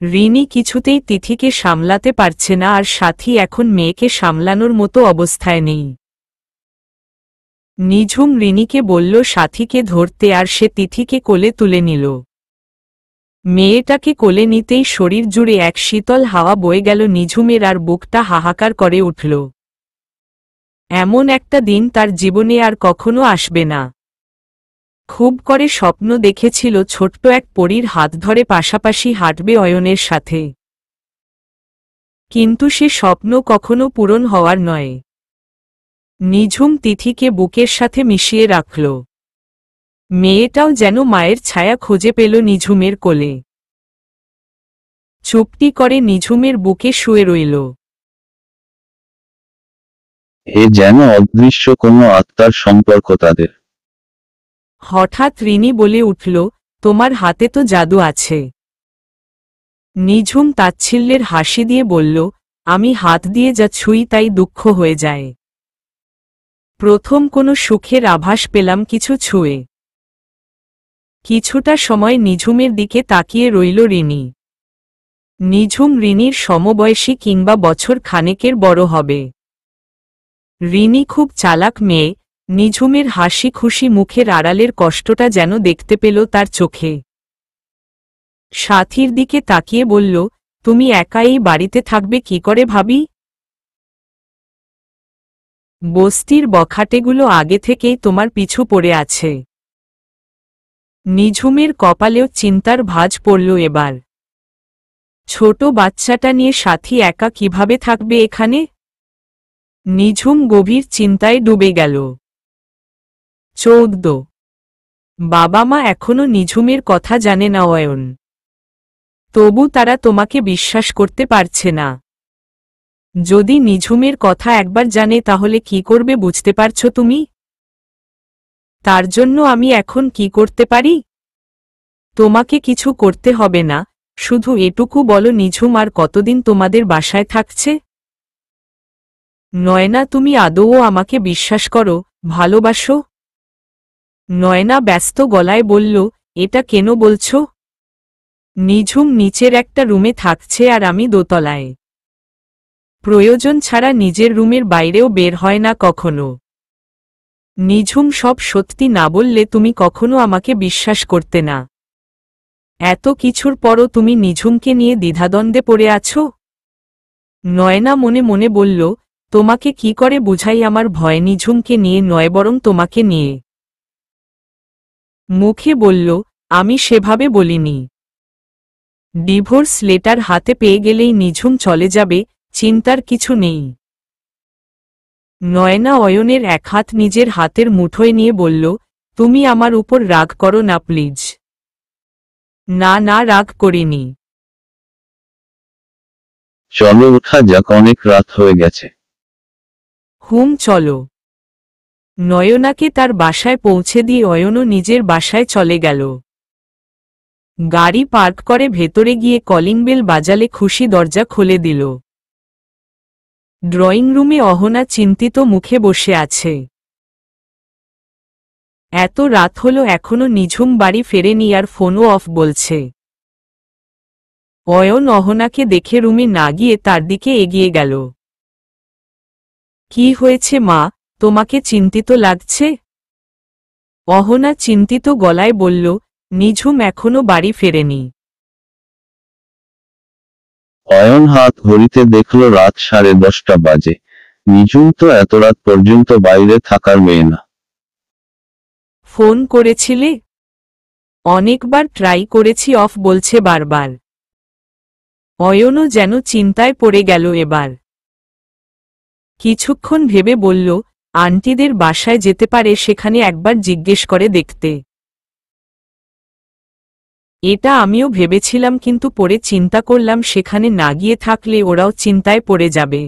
রিনি কিছুতেই তিথিকে সামলাতে পারছে না, আর সাথী এখন মেয়েকে সামলানোর মতো অবস্থায় নেই। নিঝুম রিনিকে বলল সাথীকে ধরতে, আর সে তিথিকে কোলে তুলে নিল। মেয়েটাকে কোলে নিতেই শরীর জুড়ে এক শীতল হাওয়া বয়ে গেল নিঝুমের, আর বুকটা হাহাকার করে উঠল। এমন একটা দিন তার জীবনে আর কখনো আসবে না। খুব করে স্বপ্ন দেখেছিল ছোট্ট এক পরীর হাত ধরে পাশাপাশি হাঁটবে অয়নের সাথে, কিন্তু সে স্বপ্ন কখনো পূরণ হওয়ার নয়। নিঝুম তিথিকে বুকের সাথে মিশিয়ে রাখল। মেয়েটাও যেন মায়ের ছায়া খুঁজে পেল নিঝুমের কোলে। চুপটি করে নিঝুমের বুকে শুয়ে রইল। এ যেন অদৃশ্য কোনো আত্মার সম্পর্ক তাদের। হঠাৎ রিনি বলে উঠল, তোমার হাতে তো জাদু আছে। নিঝুম তাচ্ছিল্যের হাসি দিয়ে বলল, আমি হাত দিয়ে যা ছুঁই তাই দুঃখ হয়ে যায়। প্রথম কোনো সুখের আভাস পেলাম কিছু ছুঁয়ে। কিছুটা সময় নিঝুমের দিকে তাকিয়ে রইল রিনি। নিঝুম রিনির সমবয়সী কিংবা বছর খানেকের বড় হবে। রিনি খুব চালাক মেয়ে। নিঝুমের হাসি খুশি মুখের আড়ালের কষ্টটা যেন দেখতে পেল তার চোখে। সাথীর দিকে তাকিয়ে বলল, তুমি একা এই বাড়িতে থাকবে কি করে ভাবি? বস্তির বখাটেগুলো আগে থেকেই তোমার পিছু পড়ে আছে। নিঝুমের কপালেও চিন্তার ভাঁজ পড়ল এবার। ছোট বাচ্চাটা নিয়ে সাথী একা কিভাবে থাকবে এখানে? নিঝুম গভীর চিন্তায় ডুবে গেল। 14 বাবা মা এখনো নিঝুমের কথা জানে না অয়ন। তবু তারা তোমাকে বিশ্বাস করতে পারছে না। যদি নিঝুমের কথা একবার জানে তাহলে কি করবে বুঝতে পারছো তুমি? তার জন্য আমি এখন কি করতে পারি? তোমাকে কিছু করতে হবে না, শুধু এটুকু বলো নিঝুম আর কতদিন তোমাদের বাসায় থাকছে? নয়না, তুমি আদৌ আমাকে বিশ্বাস করো, ভালোবাসো? নয়না ব্যস্ত গলায় বলল, এটা কেন বলছো? নিঝুম নিচের একটা রুমে থাকছে আর আমি দোতলায়। প্রয়োজন ছাড়া নিজের রুমের বাইরেও বের হয় না কখনো। নিঝুম সব সত্যি না বললে তুমি কখনো আমাকে বিশ্বাস করতে না। এত কিছুর পরও তুমি নিঝুমকে নিয়ে দ্বিধাদ্বন্দ্বে পড়ে আছো? নয়না মনে মনে বলল, তোমাকে কি করে বুঝাই আমার ভয় নিঝুমকে নিয়ে নয় বরং তোমাকে নিয়ে। মুখে বলল, আমি সেভাবে বলিনি। ডিভোর্স লেটার হাতে পেয়ে গেলেই নিঝুম চলে যাবে, চিন্তার কিছু নেই। নয়না অয়নের এক হাত নিজের হাতের মুঠোয় নিয়ে বলল, তুমি আমার উপর রাগ করো না প্লিজ। না না, রাগ করিনি। চলো ওঠা যাক, অনেক রাত হয়ে গেছে। চলো। নয়নাকে তার বাসায় পৌঁছে দিয়ে অয়নও নিজের বাসায় চলে গেল। গাড়ি পার্ক করে ভেতরে গিয়ে কলিং বেল বাজালে খুশি দরজা খুলে দিল। ড্রয়িং রুমে অহনা চিন্তিত মুখে বসে আছে। এত রাত হলো এখনো নিঝুম বাড়ি ফেরেনি আর ফোনও অফ বলছে। অয়ন অহনাকে দেখে রুমে না গিয়ে তার দিকে এগিয়ে গেল। কি হয়েছে মা, তোমাকে চিন্তিত লাগছে? অহনা চিন্তিত গলায় বলল, নিঝুম এখনো বাড়ি ফেরেনি। অয়ন হাত ঘড়িতে দেখল রাত 10:30 বাজে। নিঝুম তো এত রাত পর্যন্ত বাইরে থাকার মেয়ে না। ফোন করেছিলে? অনেকবার ট্রাই করেছি, অফ বলছে বারবার। অয়নও যেন চিন্তায় পড়ে গেল এবার। কিছুক্ষণ ভেবে বলল, আন্টিদের বাসায় যেতে পারে, সেখানে একবার জিজ্ঞেস করে দেখতে। এটা আমিও ভেবেছিলাম, কিন্তু পরে চিন্তা করলাম সেখানে না গিয়ে থাকলে ওরাও চিন্তায় পড়ে যাবে।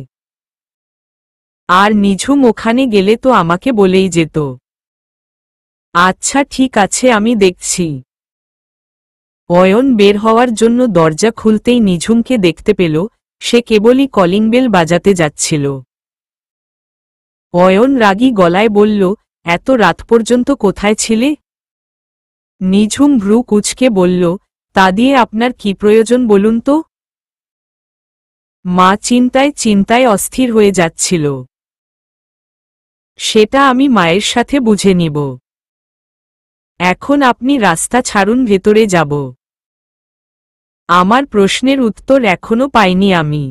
আর নিঝুম ওখানে গেলে তো আমাকে বলেই যেত। আচ্ছা ঠিক আছে, আমি দেখছি। অয়ন বের হওয়ার জন্য দরজা খুলতেই নিঝুমকে দেখতে পেল, সে কেবলই কলিং বেল বাজাতে যাচ্ছিল। অয়ন রাগী গলায় বলল, এত রাত পর্যন্ত কোথায় ছিলে? নিঝুম ভ্রু কুঁচকে বলল, তা দিয়ে আপনার কি প্রয়োজন বলুন তো? মা চিন্তায় চিন্তায় অস্থির হয়ে যাচ্ছিল। সেটা আমি মায়ের সাথে বুঝে নিব। এখন আপনি রাস্তা ছাড়ুন, ভেতরে যাব। আমার প্রশ্নের উত্তর এখনো পাইনি আমি।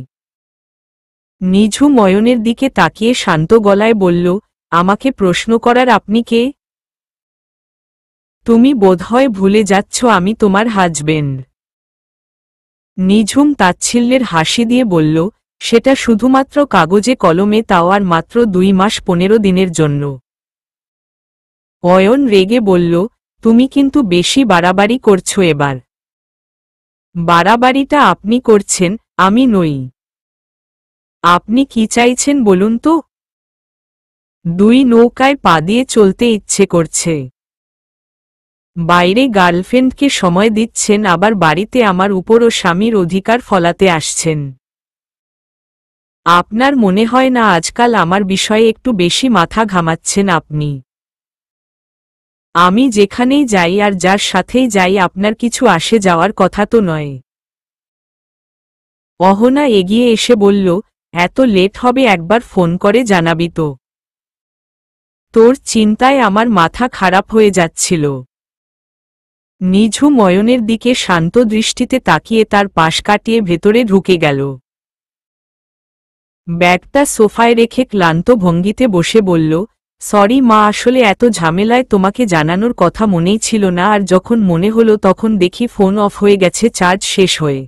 নিঝুম অয়নের দিকে তাকিয়ে শান্ত গলায় বলল, আমাকে প্রশ্ন করার আপনি কে? তুমি বোধহয় ভুলে যাচ্ছ আমি তোমার হাজবেন্ড। নিঝুম তাচ্ছিল্যের হাসি দিয়ে বলল, সেটা শুধুমাত্র কাগজে কলমে, তাও আর মাত্র 2 মাস 15 দিনের জন্য। অয়ন রেগে বলল, তুমি কিন্তু বেশি বাড়াবাড়ি করছো এবার। বাড়াবাড়িটা আপনি করছেন, আমি নই। আপনি কি চাইছেন বলুন তো? 2 নৌকায় পা দিয়ে চলতে ইচ্ছে করছে। বাইরে গার্লফ্রেন্ডকে সময় দিচ্ছেন, আবার বাড়িতে আমার উপর ও স্বামীর অধিকার ফলাতে আসছেন। আপনার মনে হয় না আজকাল আমার বিষয়ে একটু বেশি মাথা ঘামাচ্ছেন আপনি? আমি যেখানেই যাই আর যার সাথেই যাই আপনার কিছু আসে যাওয়ার কথা তো নয়। অহনা এগিয়ে এসে বলল, এত লেট হবে একবার ফোন করে জানাবি তো। তোর চিন্তায় আমার মাথা খারাপ হয়ে যাচ্ছিল। নিঝুম অয়নের দিকে শান্ত দৃষ্টিতে তাকিয়ে তার পাশ কাটিয়ে ভেতরে ঢুকে গেল। ব্যাগটা সোফায় রেখে ক্লান্ত ভঙ্গিতে বসে বলল, সরি মা, আসলে এত ঝামেলায় তোমাকে জানানোর কথা মনেই ছিল না, আর যখন মনে হলো তখন দেখি ফোন অফ হয়ে গেছে চার্জ শেষ হয়ে।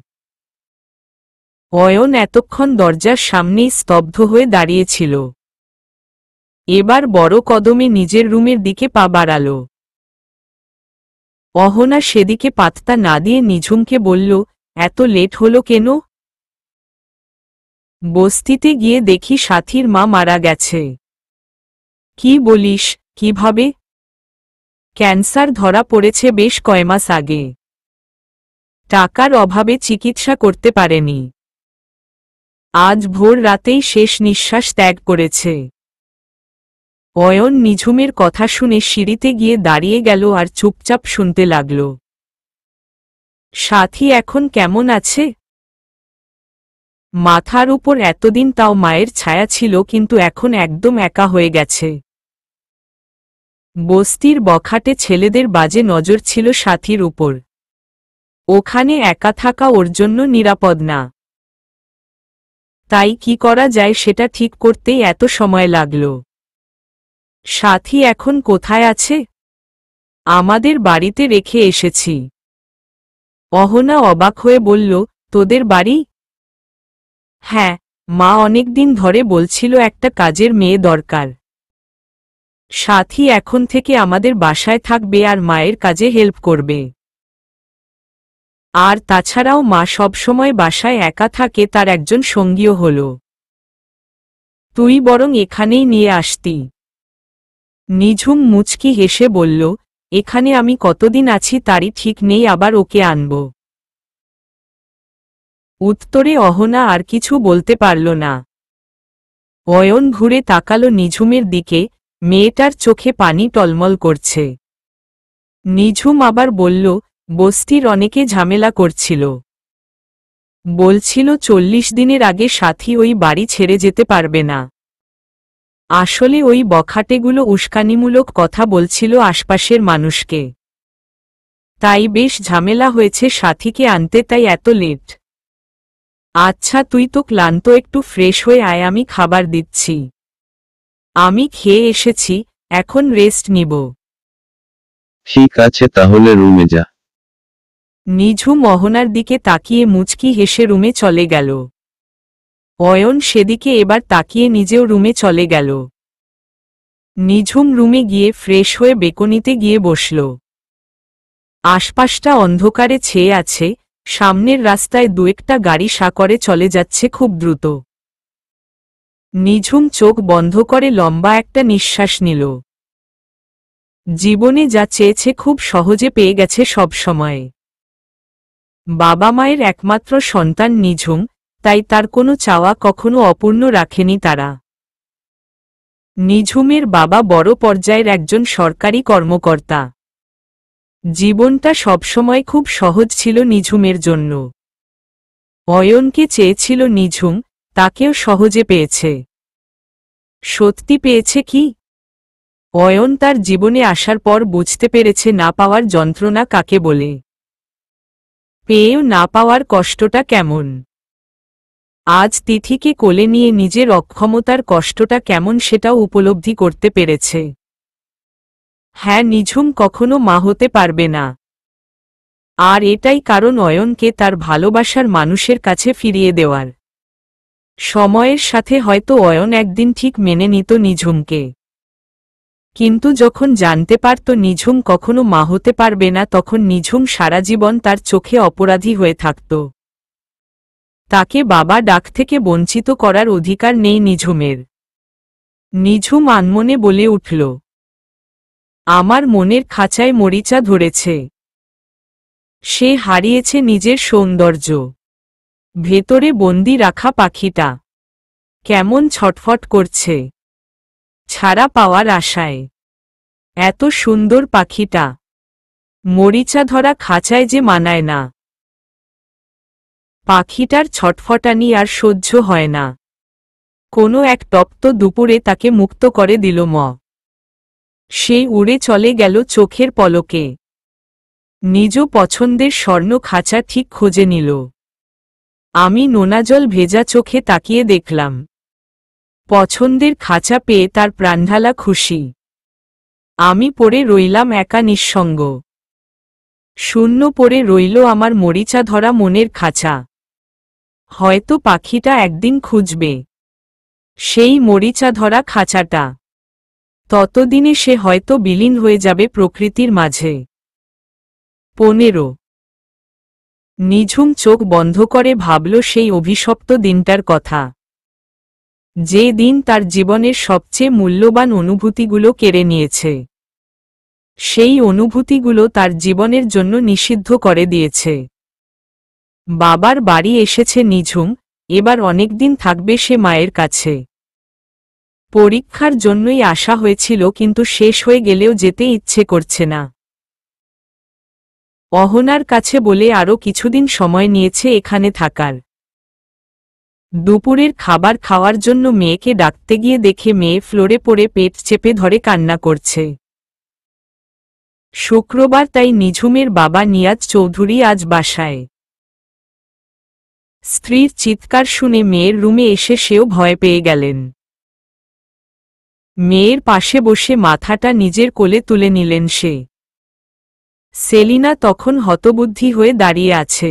অয়ন এতক্ষণ দরজার সামনেই স্তব্ধ হয়ে দাঁড়িয়েছিল। এবার বড় কদমে নিজের রুমের দিকে পা বাড়াল। অহনা সেদিকে পাত্তা না দিয়ে নিঝুমকে বলল, এত লেট হলো কেন? বস্তিতে গিয়ে দেখি সাথীর মা মারা গেছে। কি বলিস, কিভাবে? ক্যান্সার ধরা পড়েছে বেশ কয় মাস আগে। টাকার অভাবে চিকিৎসা করতে পারেনি। আজ ভোর রাতেই শেষ নিঃশ্বাস ত্যাগ করেছে। অয়ন নিঝুমের কথা শুনে সিঁড়িতে গিয়ে দাঁড়িয়ে গেল আর চুপচাপ শুনতে লাগল। সাথী এখন কেমন আছে? মাথার উপর এতদিন তাও মায়ের ছায়া ছিল, কিন্তু এখন একদম একা হয়ে গেছে। বস্তির বখাটে ছেলেদের বাজে নজর ছিল সাথীর উপর। ওখানে একা থাকা ওর জন্য নিরাপদ না। তাই কি করা যায় সেটা ঠিক করতেই এত সময় লাগল। সাথী এখন কোথায় আছে? আমাদের বাড়িতে রেখে এসেছি। অহনা অবাক হয়ে বলল, তোদের বাড়ি? হ্যাঁ, মা অনেকদিন ধরে বলছিল একটা কাজের মেয়ে দরকার। সাথী এখন থেকে আমাদের বাসায় থাকবে আর মায়ের কাজে হেল্প করবে। আর তাছাড়াও মা সবসময় বাসায় একা থাকে, তার একজন সঙ্গীও হল। তুই বরং এখানেই নিয়ে আসতি। নিঝুম মুচকি হেসে বলল, এখানে আমি কতদিন আছি তারই ঠিক নেই, আবার ওকে আনব। উত্তরে অহনা আর কিছু বলতে পারল না। অয়ন ঘুরে তাকাল নিঝুমের দিকে, মেয়েটার চোখে পানি টলমল করছে। নিঝুম আবার বলল, বস্তির অনেকে ঝামেলা করছিল। বলছিল 40 দিনের আগে সাথী ওই বাড়ি ছেড়ে যেতে পারবে না। আসলে ওই বখাটেগুলো উস্কানিমূলক কথা বলছিল আশপাশের মানুষকে। তাই বেশ ঝামেলা হয়েছে সাথীকে আনতে, তাই এত লেট। আচ্ছা তুই তো ক্লান্ত, একটু ফ্রেশ হয়ে আয়, আমি খাবার দিচ্ছি। আমি খেয়ে এসেছি, এখন রেস্ট নিব। ঠিক আছে, তাহলে রুমে যা। নিঝুম অহনার দিকে তাকিয়ে মুচকি হেসে রুমে চলে গেল। অয়ন সেদিকে এবার তাকিয়ে নিজেও রুমে চলে গেল। নিঝুম রুমে গিয়ে ফ্রেশ হয়ে বেকনিতে গিয়ে বসল। আশপাশটা অন্ধকারে ছেয়ে আছে, সামনের রাস্তায় 2-একটা গাড়ি সাকরে চলে যাচ্ছে খুব দ্রুত। নিঝুম চোখ বন্ধ করে লম্বা একটা নিঃশ্বাস নিল। জীবনে যা চেয়েছে খুব সহজে পেয়ে গেছে সব সময়। বাবা মায়ের একমাত্র সন্তান নিঝুম, তাই তার কোনো চাওয়া কখনো অপূর্ণ রাখেনি তারা। নিঝুমের বাবা বড় পর্যায়ের একজন সরকারি কর্মকর্তা। জীবনটা সবসময় খুব সহজ ছিল নিঝুমের জন্য। অয়নকে চেয়েছিল নিঝুম, তাকেও সহজে পেয়েছে। সত্যি পেয়েছে কি? অয়ন তার জীবনে আসার পর বুঝতে পেরেছে না পাওয়ার যন্ত্রণা কাকে বলে, পেয়েও না পাওয়ার কষ্টটা কেমন। আজ তিথিকে কোলে নিয়ে নিজের অক্ষমতার কষ্টটা কেমন সেটাও উপলব্ধি করতে পেরেছে। হ্যাঁ, নিঝুম কখনো মা হতে পারবে না। আর এটাই কারণ অয়নকে তার ভালোবাসার মানুষের কাছে ফিরিয়ে দেওয়ার। সময়ের সাথে হয়তো অয়ন একদিন ঠিক মেনে নিত নিঝুমকে, কিন্তু যখন জানতে পারত নিঝুম কখনো মা হতে পারবে না, তখন নিঝুম সারা জীবন তার চোখে অপরাধী হয়ে থাকত। তাকে বাবা ডাক থেকে বঞ্চিত করার অধিকার নেই নিঝুমের। নিঝুম আনমনে বলে উঠল, আমার মনের খাঁচায় মরিচা ধরেছে। সে হারিয়েছে নিজের সৌন্দর্য। ভেতরে বন্দি রাখা পাখিটা কেমন ছটফট করছে ছাড়া পাওয়ার আশায়। এত সুন্দর পাখিটা মরিচা ধরা খাঁচায় যে মানায় না। পাখিটার ছটফটানি আর সহ্য হয় না। কোনো এক তপ্ত দুপুরে তাকে মুক্ত করে দিল ম। সে উড়ে চলে গেল চোখের পলকে। নিজ পছন্দের স্বর্ণ খাঁচা ঠিক খুঁজে নিল। আমি নোনাজল ভেজা চোখে তাকিয়ে দেখলাম। পছন্দের খাঁচা পেয়ে তার প্রাণঢালা খুশি। আমি পড়ে রইলাম একা নিঃসঙ্গ। শূন্য পড়ে রইল আমার মরিচা ধরা মনের খাঁচা। হয়তো পাখিটা একদিন খুঁজবে সেই মরিচা ধরা খাঁচাটা। ততদিনে সে হয়তো বিলীন হয়ে যাবে প্রকৃতির মাঝে। 15 নিঝুম চোখ বন্ধ করে ভাবল সেই অভিশপ্ত দিনটার কথা, যে দিন তার জীবনের সবচেয়ে মূল্যবান অনুভূতিগুলো কেড়ে নিয়েছে। সেই অনুভূতিগুলো তার জীবনের জন্য নিষিদ্ধ করে দিয়েছে। বাবার বাড়ি এসেছে নিঝুম, এবার অনেকদিন থাকবে সে মায়ের কাছে। পরীক্ষার জন্যই আসা হয়েছিল, কিন্তু শেষ হয়ে গেলেও যেতে ইচ্ছে করছে না। অহনার কাছে বলে আরও কিছুদিন সময় নিয়েছে এখানে থাকার। দুপুরের খাবার খাওয়ার জন্য মেয়েকে ডাকতে গিয়ে দেখে মেয়ে ফ্লোরে পড়ে পেট চেপে ধরে কান্না করছে। শুক্রবার, তাই নিঝুমের বাবা নিয়াজ চৌধুরী আজ বাসায়। স্ত্রীর চিৎকার শুনে মেয়ের রুমে এসে সেও ভয় পেয়ে গেলেন। মেয়ের পাশে বসে মাথাটা নিজের কোলে তুলে নিলেন সে। সেলিনা তখন হতবুদ্ধি হয়ে দাঁড়িয়ে আছে।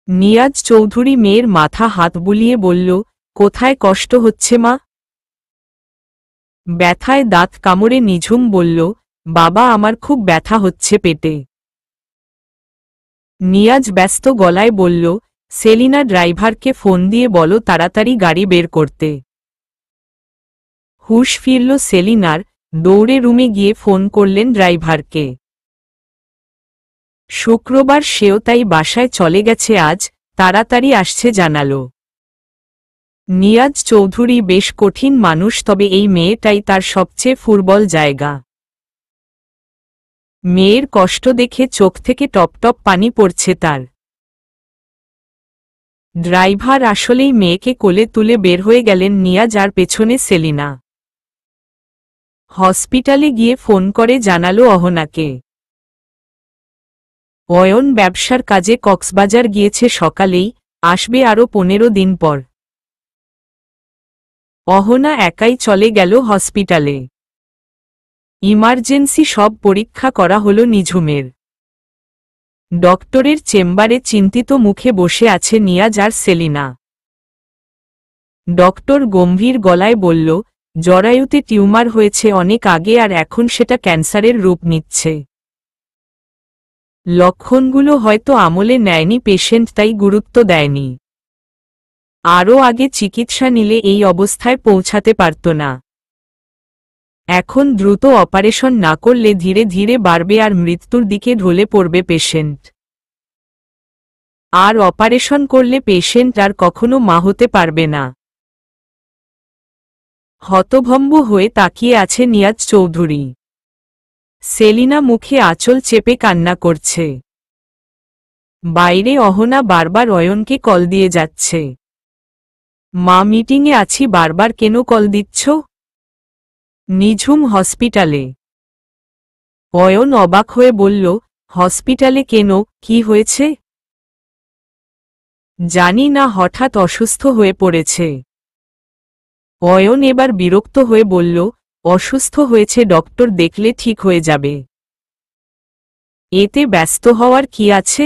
নিয়াজ চৌধুরী মেয়ের মাথা হাত বুলিয়ে বলল, কোথায় কষ্ট হচ্ছে মা? ব্যথায় দাঁত কামড়ে নিঝুম বলল, বাবা আমার খুব ব্যথা হচ্ছে পেটে। নিয়াজ ব্যস্ত গলায় বলল, সেলিনা ড্রাইভারকে ফোন দিয়ে বলো তাড়াতাড়ি গাড়ি বের করতে। হুঁশ ফিরল সেলিনার, দৌড়ে রুমে গিয়ে ফোন করলেন ড্রাইভারকে। শুক্রবার, সেও তাই বাসায় চলে গেছে আজ, তাড়াতাড়ি আসছে জানালো। নিয়াজ চৌধুরী বেশ কঠিন মানুষ, তবে এই মেয়েটাই তার সবচেয়ে ফুরবল জায়গা। মেয়ের কষ্ট দেখে চোখ থেকে টপটপ পানি পড়ছে তার। ড্রাইভার আসলেই মেয়েকে কোলে তুলে বের হয়ে গেলেন নিয়াজ আর পেছনে সেলিনা। হসপিটালে গিয়ে ফোন করে জানালো অহনাকে। অয়ন ব্যবসার কাজে কক্সবাজার গিয়েছে সকালেই, আসবে আরও 15 দিন পর। অহনা একাই চলে গেল হসপিটালে। ইমার্জেন্সি সব পরীক্ষা করা হলো নিঝুমের। ডক্টরের চেম্বারে চিন্তিত মুখে বসে আছে নিয়াজ আর সেলিনা। ডক্টর গম্ভীর গলায় বলল, জরায়ুতে টিউমার হয়েছে অনেক আগে আর এখন সেটা ক্যান্সারের রূপ নিচ্ছে। লক্ষণগুলো হয়তো আমলে নেয়নি পেশেন্ট, তাই গুরুত্ব দেয়নি। আরও আগে চিকিৎসা নিলে এই অবস্থায় পৌঁছাতে পারত না। এখন দ্রুত অপারেশন না করলে ধীরে ধীরে বাড়বে আর মৃত্যুর দিকে ঢলে পড়বে পেশেন্ট। আর অপারেশন করলে পেশেন্ট আর কখনো মা হতে পারবে না। হতভম্ব হয়ে তাকিয়ে আছে নিয়াজ চৌধুরী। সেলিনা মুখে আঁচল চেপে কান্না করছে। বাইরে অহনা বারবার অয়নকে কল দিয়ে যাচ্ছে। মা মিটিংয়ে আছি, বারবার কেন কল দিচ্ছ? নিঝুম হসপিটালে। অয়ন অবাক হয়ে বলল, হসপিটালে কেন, কি হয়েছে? জানি না, হঠাৎ অসুস্থ হয়ে পড়েছে। অয়ন এবার বিরক্ত হয়ে বলল, অসুস্থ হয়েছে, ডক্টর দেখলে ঠিক হয়ে যাবে। এতে ব্যস্ত হওয়ার কি আছে?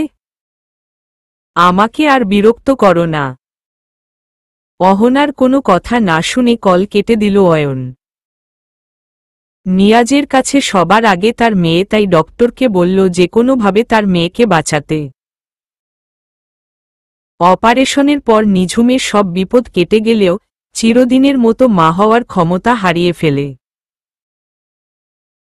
আমাকে আর বিরক্ত করো না। অহনার কোনো কথা না শুনে কল কেটে দিল অয়ন। নিয়াজের কাছে সবার আগে তার মেয়ে, তাই ডক্টরকে বলল যে কোনোভাবে তার মেয়েকে বাঁচাতে। অপারেশনের পর নিঝুমের সব বিপদ কেটে গেলেও চিরদিনের মতো মা হওয়ার ক্ষমতা হারিয়ে ফেলে।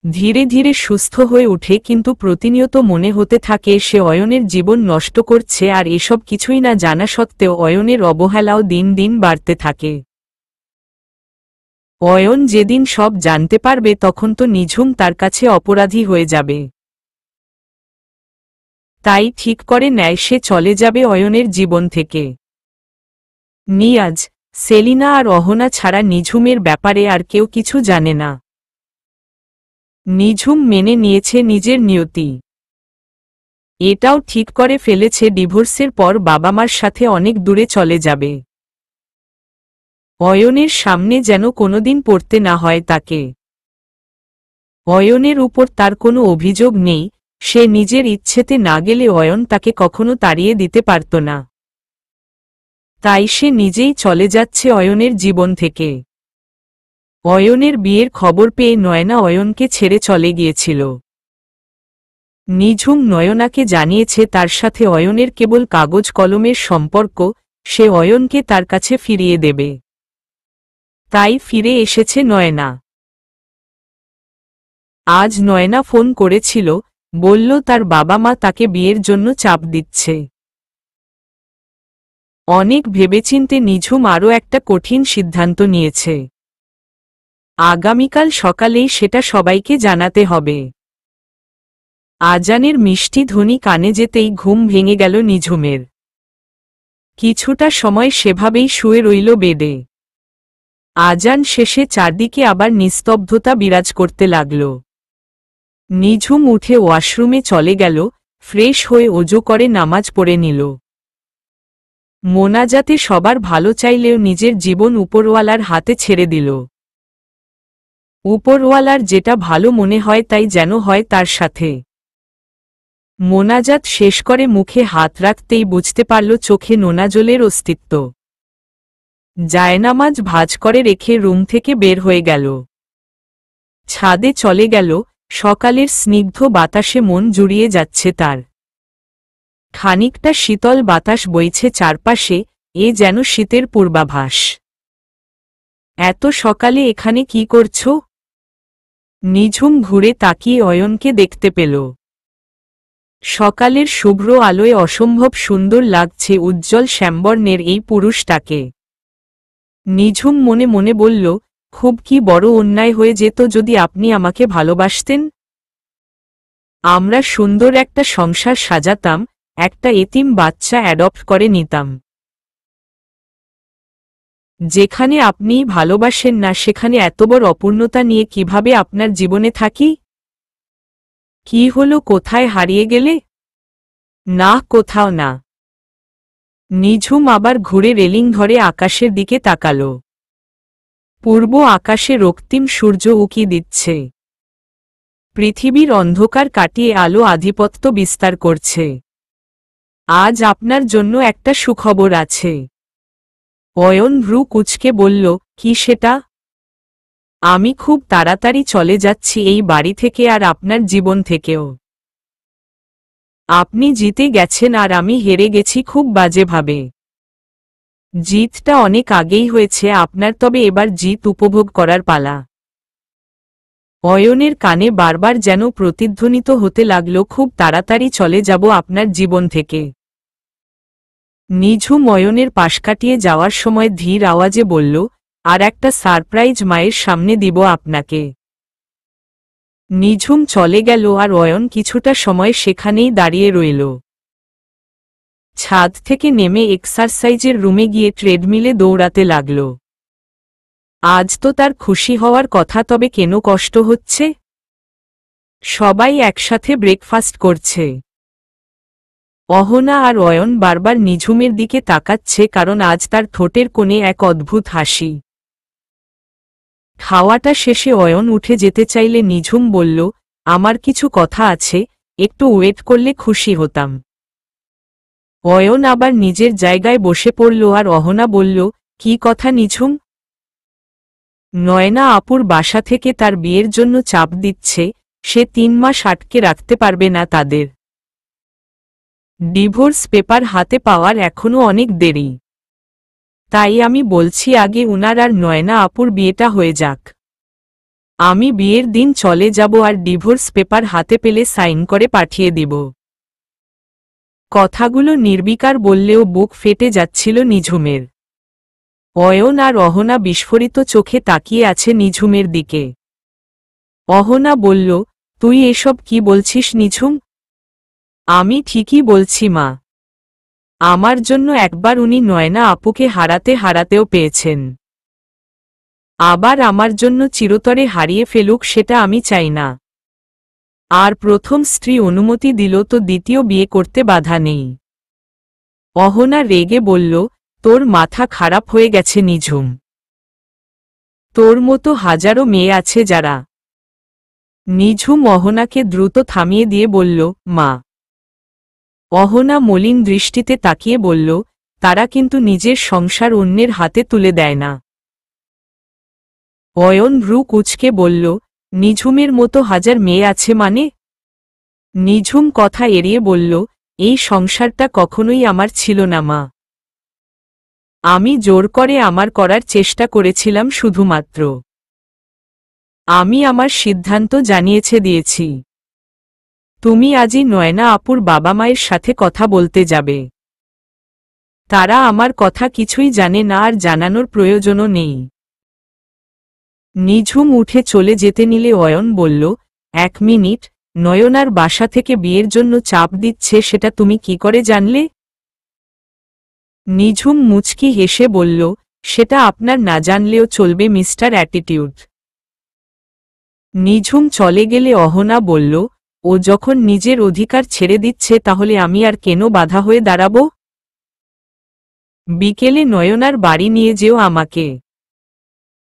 ধীরে ধীরে সুস্থ হয়ে ওঠে, কিন্তু প্রতিনিয়ত মনে হতে থাকে সে অয়নের জীবন নষ্ট করছে, আর এসব কিছুই না জানা সত্ত্বেও অয়নের অবহেলাও দিন দিন বাড়তে থাকে। অয়ন যেদিন সব জানতে পারবে তখন তো নিঝুম তার কাছে অপরাধী হয়ে যাবে। তাই ঠিক করে নেয় সে চলে যাবে অয়নের জীবন থেকে। নিয়াজ, সেলিনা আর অহনা ছাড়া নিঝুমের ব্যাপারে আর কেউ কিছু জানে না। নিঝুম মেনে নিয়েছে নিজের নিয়তি। এটাও ঠিক করে ফেলেছে ডিভোর্সের পর বাবা মার সাথে অনেক দূরে চলে যাবে। অয়নের সামনে যেন কোনোদিন পড়তে না হয় তাকে। অয়নের উপর তার কোনো অভিযোগ নেই, সে নিজের ইচ্ছেতে না গেলে অয়ন তাকে কখনো তাড়িয়ে দিতে পারত না। তাই সে নিজেই চলে যাচ্ছে অয়নের জীবন থেকে। অয়নের বিয়ের খবর পেয়ে নয়না অয়নকে ছেড়ে চলে গিয়েছিল। নিঝুম নয়নাকে জানিয়েছে তার সাথে অয়নের কেবল কাগজ কলমের সম্পর্ক, সে অয়নকে তার কাছে ফিরিয়ে দেবে। তাই ফিরে এসেছে নয়না। আজ নয়না ফোন করেছিল, বলল তার বাবা মা তাকে বিয়ের জন্য চাপ দিচ্ছে। অনেক ভেবেচিন্তে নিঝুম আরও একটা কঠিন সিদ্ধান্ত নিয়েছে। আগামীকাল সকালেই সেটা সবাইকে জানাতে হবে। আজানের মিষ্টি ধ্বনি কানে যেতেই ঘুম ভেঙে গেল নিঝুমের। কিছুটা সময় সেভাবেই শুয়ে রইল বেডে। আজান শেষে চারদিকে আবার নিস্তব্ধতা বিরাজ করতে লাগল। নিঝুম উঠে ওয়াশরুমে চলে গেল, ফ্রেশ হয়ে ওজু করে নামাজ পড়ে নিল। মোনাজাতে সবার ভালো চাইলেও নিজের জীবন উপরওয়ালার হাতে ছেড়ে দিল। উপরওয়ালার যেটা ভালো মনে হয় তাই যেন হয় তার সাথে। মোনাজাত শেষ করে মুখে হাত রাখতেই বুঝতে পারল চোখে নোনা জলের অস্তিত্ব। জায়নামাজ ভাঁজ করে রেখে রুম থেকে বের হয়ে গেল। ছাদে চলে গেল, সকালের স্নিগ্ধ বাতাসে মন জুড়িয়ে যাচ্ছে তার। খানিকটা শীতল বাতাস বইছে চারপাশে, এ যেন শীতের পূর্বাভাস। এত সকালে এখানে কি করছো? নিঝুম ঘুরে তাকিয়ে অয়নকে দেখতে পেল। সকালের শুভ্র আলোয় অসম্ভব সুন্দর লাগছে উজ্জ্বল শ্যামবর্ণের এই পুরুষটাকে। নিঝুম মনে মনে বলল, খুব কি বড় অন্যায় হয়ে যেত যদি আপনি আমাকে ভালোবাসতেন। আমরা সুন্দর একটা সংসার সাজাতাম, একটা এতিম বাচ্চা অ্যাডপ্ট করে নিতাম। যেখানে আপনিই ভালোবাসেন না সেখানে এত বড় অপূর্ণতা নিয়ে কিভাবে আপনার জীবনে থাকি? কি হলো, কোথায় হারিয়ে গেলে? না, কোথাও না। নিঝুম আবার ঘুরে রেলিং ধরে আকাশের দিকে তাকাল। পূর্ব আকাশে রক্তিম সূর্য উকি দিচ্ছে। পৃথিবীর অন্ধকার কাটিয়ে আলো আধিপত্য বিস্তার করছে। আজ আপনার জন্য একটা সুখবর আছে। অয়ন ভ্রু কুঁচকে বলল, কি সেটা? আমি খুব তাড়াতাড়ি চলে যাচ্ছি এই বাড়ি থেকে আর আপনার জীবন থেকেও। আপনি জিতে গেছেন আর আমি হেরে গেছি খুব বাজেভাবে। জিতটা অনেক আগেই হয়েছে আপনার, তবে এবার জিত উপভোগ করার পালা। অয়নের কানে বারবার যেন প্রতিধ্বনিত হতে লাগল, খুব তাড়াতাড়ি চলে যাব আপনার জীবন থেকে। নিঝুম অয়নের পাশ কাটিয়ে যাওয়ার সময় ধীর আওয়াজে বলল, আর একটা সারপ্রাইজ মায়ের সামনে দিব আপনাকে। নিঝুম চলে গেল আর অয়ন কিছুটা সময় সেখানেই দাঁড়িয়ে রইল। ছাদ থেকে নেমে এক্সারসাইজের রুমে গিয়ে ট্রেডমিলে দৌড়াতে লাগল। আজ তো তার খুশি হওয়ার কথা, তবে কেন কষ্ট হচ্ছে? সবাই একসাথে ব্রেকফাস্ট করছে। অহনা আর অয়ন বারবার নিঝুমের দিকে তাকাচ্ছে, কারণ আজ তার ঠোঁটের কোণে এক অদ্ভুত হাসি। খাওয়াটা শেষে অয়ন উঠে যেতে চাইলে নিঝুম বলল, আমার কিছু কথা আছে, একটু ওয়েট করলে খুশি হতাম। অয়ন আবার নিজের জায়গায় বসে পড়ল আর অহনা বলল, কি কথা নিঝুম? নয়না আপুর বাসা থেকে তার বিয়ের জন্য চাপ দিচ্ছে, সে 3 মাস আটকে রাখতে পারবে না তাদের। ডিভোর্স পেপার হাতে পাওয়ার এখনো অনেক দেরি। তাই আমি বলছি আগে উনার আর নয়না আপুর বিয়েটা হয়ে যাক। আমি বিয়ের দিন চলে যাব আর ডিভোর্স পেপার হাতে পেলে সাইন করে পাঠিয়ে দিব। কথাগুলো নির্বিকার বললেও বুক ফেটে যাচ্ছিল নিঝুমের। অয়ন আর অহনা বিস্ফোরিত চোখে তাকিয়ে আছে নিঝুমের দিকে। অহনা বলল, তুই এসব কি বলছিস নিঝুম? আমি ঠিকই বলছি মা। আমার জন্য একবার উনি নয়না আপুকে হারাতে হারাতেও পেয়েছেন। আবার আমার জন্য চিরতরে হারিয়ে ফেলুক, সেটা আমি চাই না। আর প্রথম স্ত্রী অনুমতি দিল তো দ্বিতীয় বিয়ে করতে বাধা নেই। অহনা রেগে বলল, তোর মাথা খারাপ হয়ে গেছে নিঝুম। তোর মতো হাজারো মেয়ে আছে যারা। নিঝুম অহনাকে দ্রুত থামিয়ে দিয়ে বলল, মা। অহনা মলিন দৃষ্টিতে তাকিয়ে বলল, তারা কিন্তু নিজের সংসার অন্যের হাতে তুলে দেয় না। অয়ন ভ্রু কুঁচকে বলল, নিঝুমের মতো হাজার মেয়ে আছে মানে? নিঝুম কথা এড়িয়ে বলল, এই সংসারটা কখনোই আমার ছিল না মা। আমি জোর করে আমার করার চেষ্টা করেছিলাম শুধুমাত্র। আমি আমার সিদ্ধান্ত জানিয়েছে দিয়েছি। তুমি আজই নয়না আপুর বাবা মায়ের সাথে কথা বলতে যাবে। তারা আমার কথা কিছুই জানে না আর জানানোর প্রয়োজনও নেই। নিঝুম উঠে চলে যেতে নিলে অয়ন বলল, 1 মিনিট, নয়নার বাসা থেকে বিয়ের জন্য চাপ দিচ্ছে সেটা তুমি কি করে জানলে? নিঝুম মুচকি হেসে বলল, সেটা আপনার না জানলেও চলবে মিস্টার অ্যাটিটিউড। নিঝুম চলে গেলে অহনা বলল, ও যখন নিজের অধিকার ছেড়ে দিচ্ছে তাহলে আমি আর কেন বাধা হয়ে দাঁড়াব? বিকেলে নয়নার বাড়ি নিয়ে যেও আমাকে।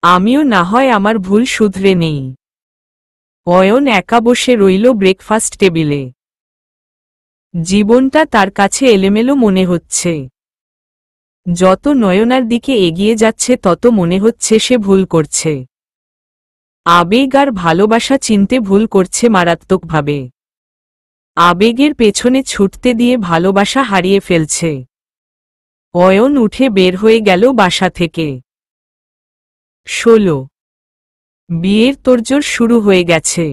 আমিও না হয় আমার ভুল শুধরে নেই। অয়ন একা বসে রইল ব্রেকফাস্ট টেবিলে। জীবনটা তার কাছে এলোমেলো মনে হচ্ছে। যত নয়নার দিকে এগিয়ে যাচ্ছে তত মনে হচ্ছে সে ভুল করছে। আবেগ আর ভালোবাসা চিনতে ভুল করছে মারাত্মকভাবে। আবেগের পেছনে ছুটতে দিয়ে ভালোবাসা হারিয়ে ফেলছে। অয়ন উঠে বের হয়ে গেল বাসা থেকে। 16 বিয়ের তোড়জোড় শুরু হয়ে গেছে।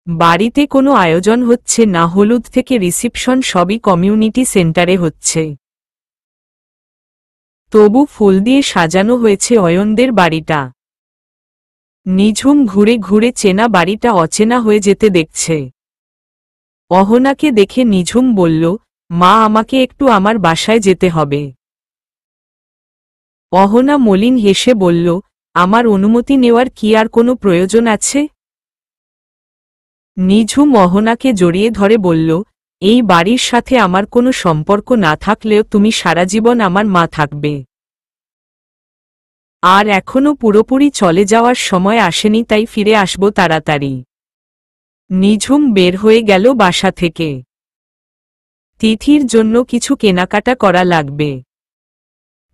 বাড়িতে কোনো আয়োজন হচ্ছে না, হলুদ থেকে রিসিপশন সবই কমিউনিটি সেন্টারে হচ্ছে। তবু ফুল দিয়ে সাজানো হয়েছে অয়নদের বাড়িটা। নিঝুম ঘুরে ঘুরে চেনা বাড়িটা অচেনা হয়ে যেতে দেখছে। অহনাকে দেখে নিঝুম বলল, মা আমাকে একটু আমার বাসায় যেতে হবে। অহনা মলিন হেসে বলল, আমার অনুমতি নেওয়ার কি আর কোনো প্রয়োজন আছে? নিঝুম অহনাকে জড়িয়ে ধরে বলল, এই বাড়ির সাথে আমার কোনো সম্পর্ক না থাকলেও তুমি সারা জীবন আমার মা থাকবে। আর এখনো পুরোপুরি চলে যাওয়ার সময় আসেনি, তাই ফিরে আসব তাড়াতাড়ি। নিঝুম বের হয়ে গেল বাসা থেকে। তিথির জন্য কিছু কেনাকাটা করা লাগবে।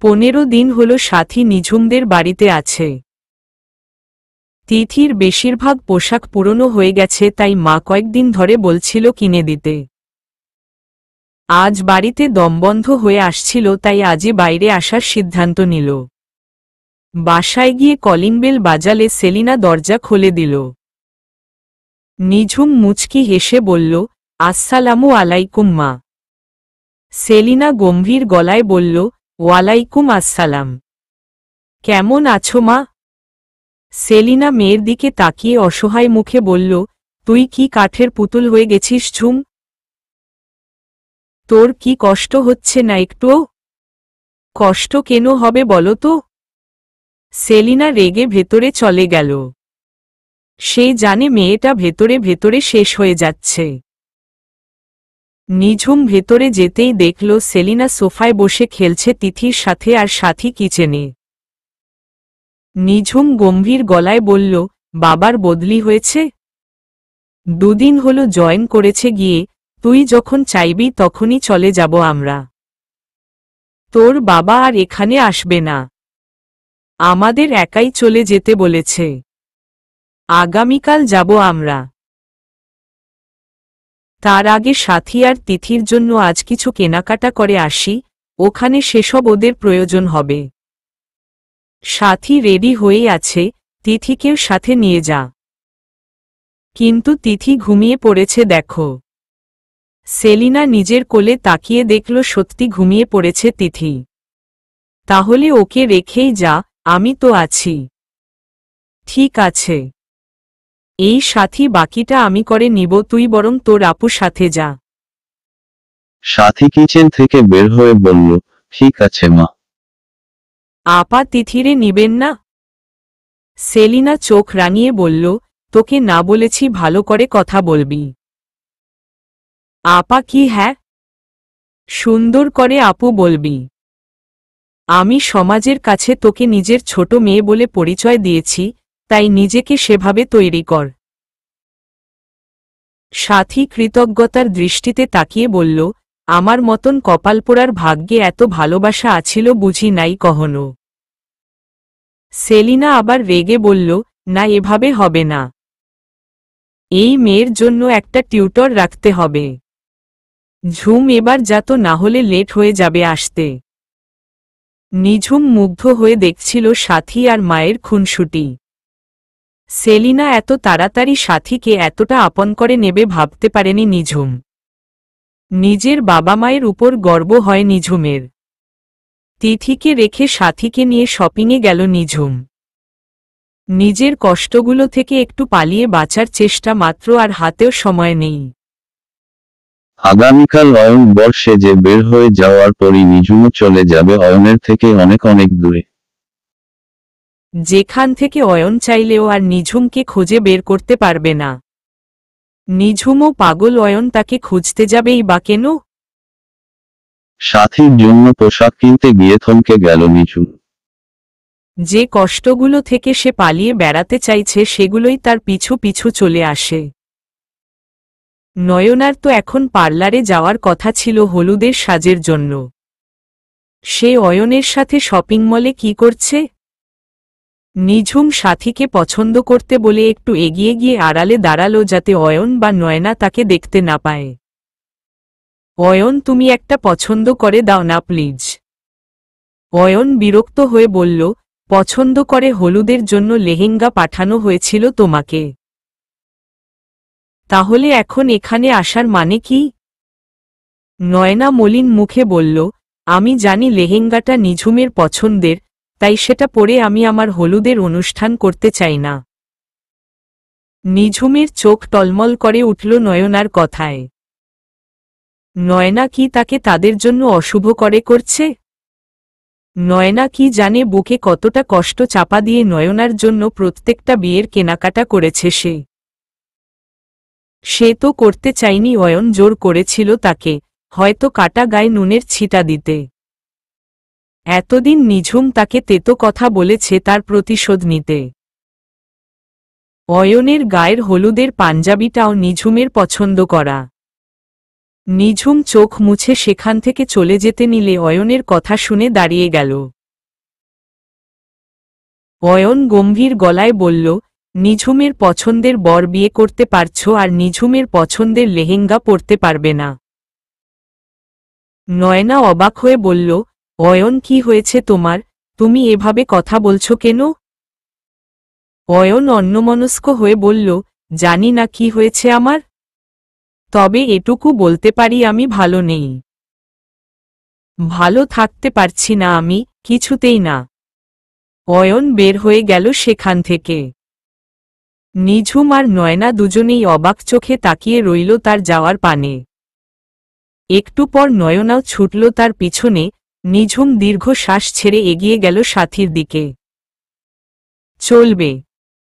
15 দিন হলো সাথী নিঝুমদের বাড়িতে আছে। তিথির বেশিরভাগ পোশাক পুরনো হয়ে গেছে, তাই মা কয়েকদিন ধরে বলছিল কিনে দিতে। আজ বাড়িতে দমবন্ধ হয়ে আসছিল, তাই আজই বাইরে আসার সিদ্ধান্ত নিল। বাসায় গিয়ে কলিং বেল বাজালে সেলিনা দরজা খুলে দিল। নিঝুম মুচকি হেসে বলল, আসসালামু আলাইকুম মা। সেলিনা গম্ভীর গলায় বলল, ওয়ালাইকুম আসসালাম। কেমন আছো মা? সেলিনা মেয়ের দিকে তাকিয়ে অসহায় মুখে বলল, তুই কি কাঠের পুতুল হয়ে গেছিস ঝুম? তোর কি কষ্ট হচ্ছে না একটুও? কষ্ট কেন হবে বলো তো? সেলিনা রেগে ভেতরে চলে গেল। সে জানে মেয়েটা ভেতরে ভেতরে শেষ হয়ে যাচ্ছে। নিঝুম ভেতরে যেতেই দেখল সেলিনা সোফায় বসে খেলছে তিথির সাথে আর সাথী কিচেনে। নিঝুম গম্ভীর গলায় বলল, বাবার বদলি হয়েছে? 2 দিন হলো জয়েন করেছে গিয়ে, তুই যখন চাইবি তখনই চলে যাব আমরা। তোর বাবা আর এখানে আসবে না। আমাদের একাই চলে যেতে বলেছে। আগামীকাল যাব আমরা। তার আগে সাথী আর তিথির জন্য আজ কিছু কেনাকাটা করে আসি, ওখানে সেসব ওদের প্রয়োজন হবে। সাথী রেডি হয়েই আছে, তিথিকেও সাথে নিয়ে যা। কিন্তু তিথি ঘুমিয়ে পড়েছে দেখো। সেলিনা নিজের কোলে তাকিয়ে দেখল সত্যি ঘুমিয়ে পড়েছে তিথি। তাহলে ওকে রেখেই যা, আমি তো আছি। ঠিক আছে। এই সাথী বাকিটা আমি করে নিব, তুই বরং তোর আপুর সাথে যা। সাথী কিচেন থেকে বের হয়ে বলল, ঠিক আছে মা। আপা তিথিরে নিবেন না? সেলিনা চোখ রাঙিয়ে বলল, তোকে না বলেছি ভালো করে কথা বলবি। আপা কি? হ্যাঁ, সুন্দর করে আপু বলবি। আমি সমাজের কাছে তোকে নিজের ছোট মেয়ে বলে পরিচয় দিয়েছি, তাই নিজেকে সেভাবে তৈরি কর। সাথী কৃতজ্ঞতার দৃষ্টিতে তাকিয়ে বলল, আমার মতন কপালপোড়ার ভাগ্যে এত ভালোবাসা আছিল বুঝি নাই কখনো। সেলিনা আবার রেগে বলল, না এভাবে হবে না। এই মেয়ের জন্য একটা টিউটর রাখতে হবে। ঝুম এবার যা, তো না হলে লেট হয়ে যাবে আসতে। নিঝুম মুগ্ধ হয়ে দেখছিল সাথী আর মায়ের খুনসুটি। সেলিনা এত তাড়াতাড়ি সাথীকে এতটা আপন করে নেবে ভাবতে পারেনি নিঝুম। নিজের বাবা মায়ের উপর গর্ব হয় নিঝুমের। তিথিকে রেখে সাথীকে নিয়ে শপিংয়ে গেল নিঝুম। নিজের কষ্টগুলো থেকে একটু পালিয়ে বাঁচার চেষ্টা মাত্র, আর হাতেও সময় নেই। আগামীকাল অয়ন বর সেজে বের হয়ে যাওয়ার পরই নিঝুমও চলে যাবে অয়নের থেকে অনেক অনেক দূরে। যেখান থেকে অয়ন চাইলেও আর নিঝুমকে খুঁজে বের করতে পারবে না। নিঝুমও পাগল, অয়ন তাকে খুঁজতে যাবেই বা কেন? সাথীর জন্য পোশাক কিনতে গিয়ে থমকে গেল নিঝুম। যে কষ্টগুলো থেকে সে পালিয়ে বেড়াতে চাইছে সেগুলোই তার পিছু পিছু চলে আসে। নয়নার তো এখন পার্লারে যাওয়ার কথা ছিল হলুদের সাজের জন্য। সে অয়নের সাথে শপিং মলে কি করছে? নিঝুম সাথীকে পছন্দ করতে বলে একটু এগিয়ে গিয়ে আড়ালে দাঁড়ালো যাতে অয়ন বা নয়না তাকে দেখতে না পায়। অয়ন, তুমি একটা পছন্দ করে দাও না প্লিজ। অয়ন বিরক্ত হয়ে বলল, পছন্দ করে হলুদের জন্য লেহেঙ্গা পাঠানো হয়েছিল তোমাকে। তাহলে এখন এখানে আসার মানে কি? নয়না মলিন মুখে বলল, আমি জানি লেহেঙ্গাটা নিঝুমের পছন্দের, তাই সেটা পরে আমি আমার হলুদের অনুষ্ঠান করতে চাই না। নিঝুমের চোখ টলমল করে উঠল নয়নার কথায়। নয়না কি তাকে তাদের জন্য অশুভ করে করছে? নয়না কি জানে বুকে কতটা কষ্ট চাপা দিয়ে নয়নার জন্য প্রত্যেকটা বিয়ের কেনাকাটা করেছে সে। সে তো করতে চায়নি, অয়ন জোর করেছিল তাকে, হয়তো কাটা গায়ে নুনের ছিটা দিতে। এতদিন নিঝুম তাকে তেতো কথা বলেছে তার প্রতিশোধ নিতে। অয়নের গায়ের হলুদের পাঞ্জাবিটাও নিঝুমের পছন্দ করা। নিঝুম চোখ মুছে সেখান থেকে চলে যেতে নিলে অয়নের কথা শুনে দাঁড়িয়ে গেল। অয়ন গম্ভীর গলায় বলল, নিঝুমের পছন্দের বর বিয়ে করতে পারছ আর নিঝুমের পছন্দের লেহেঙ্গা পরতে পারবে না। নয়না অবাক হয়ে বলল, অয়ন কি হয়েছে তোমার? তুমি এভাবে কথা বলছো কেন? অয়ন অন্যমনস্ক হয়ে বলল, জানি না কি হয়েছে আমার, তবে এটুকু বলতে পারি আমি ভালো নেই। ভালো থাকতে পারছি না আমি, কিছুতেই না। অয়ন বের হয়ে গেল সেখান থেকে। নিঝুম আর নয়না দুজনেই অবাক চোখে তাকিয়ে রইল তার যাওয়ার পানে। একটু পর নয়নাও ছুটল তার পিছনে। নিঝুম দীর্ঘ শ্বাস ছেড়ে এগিয়ে গেল সাথীর দিকে। চলবে।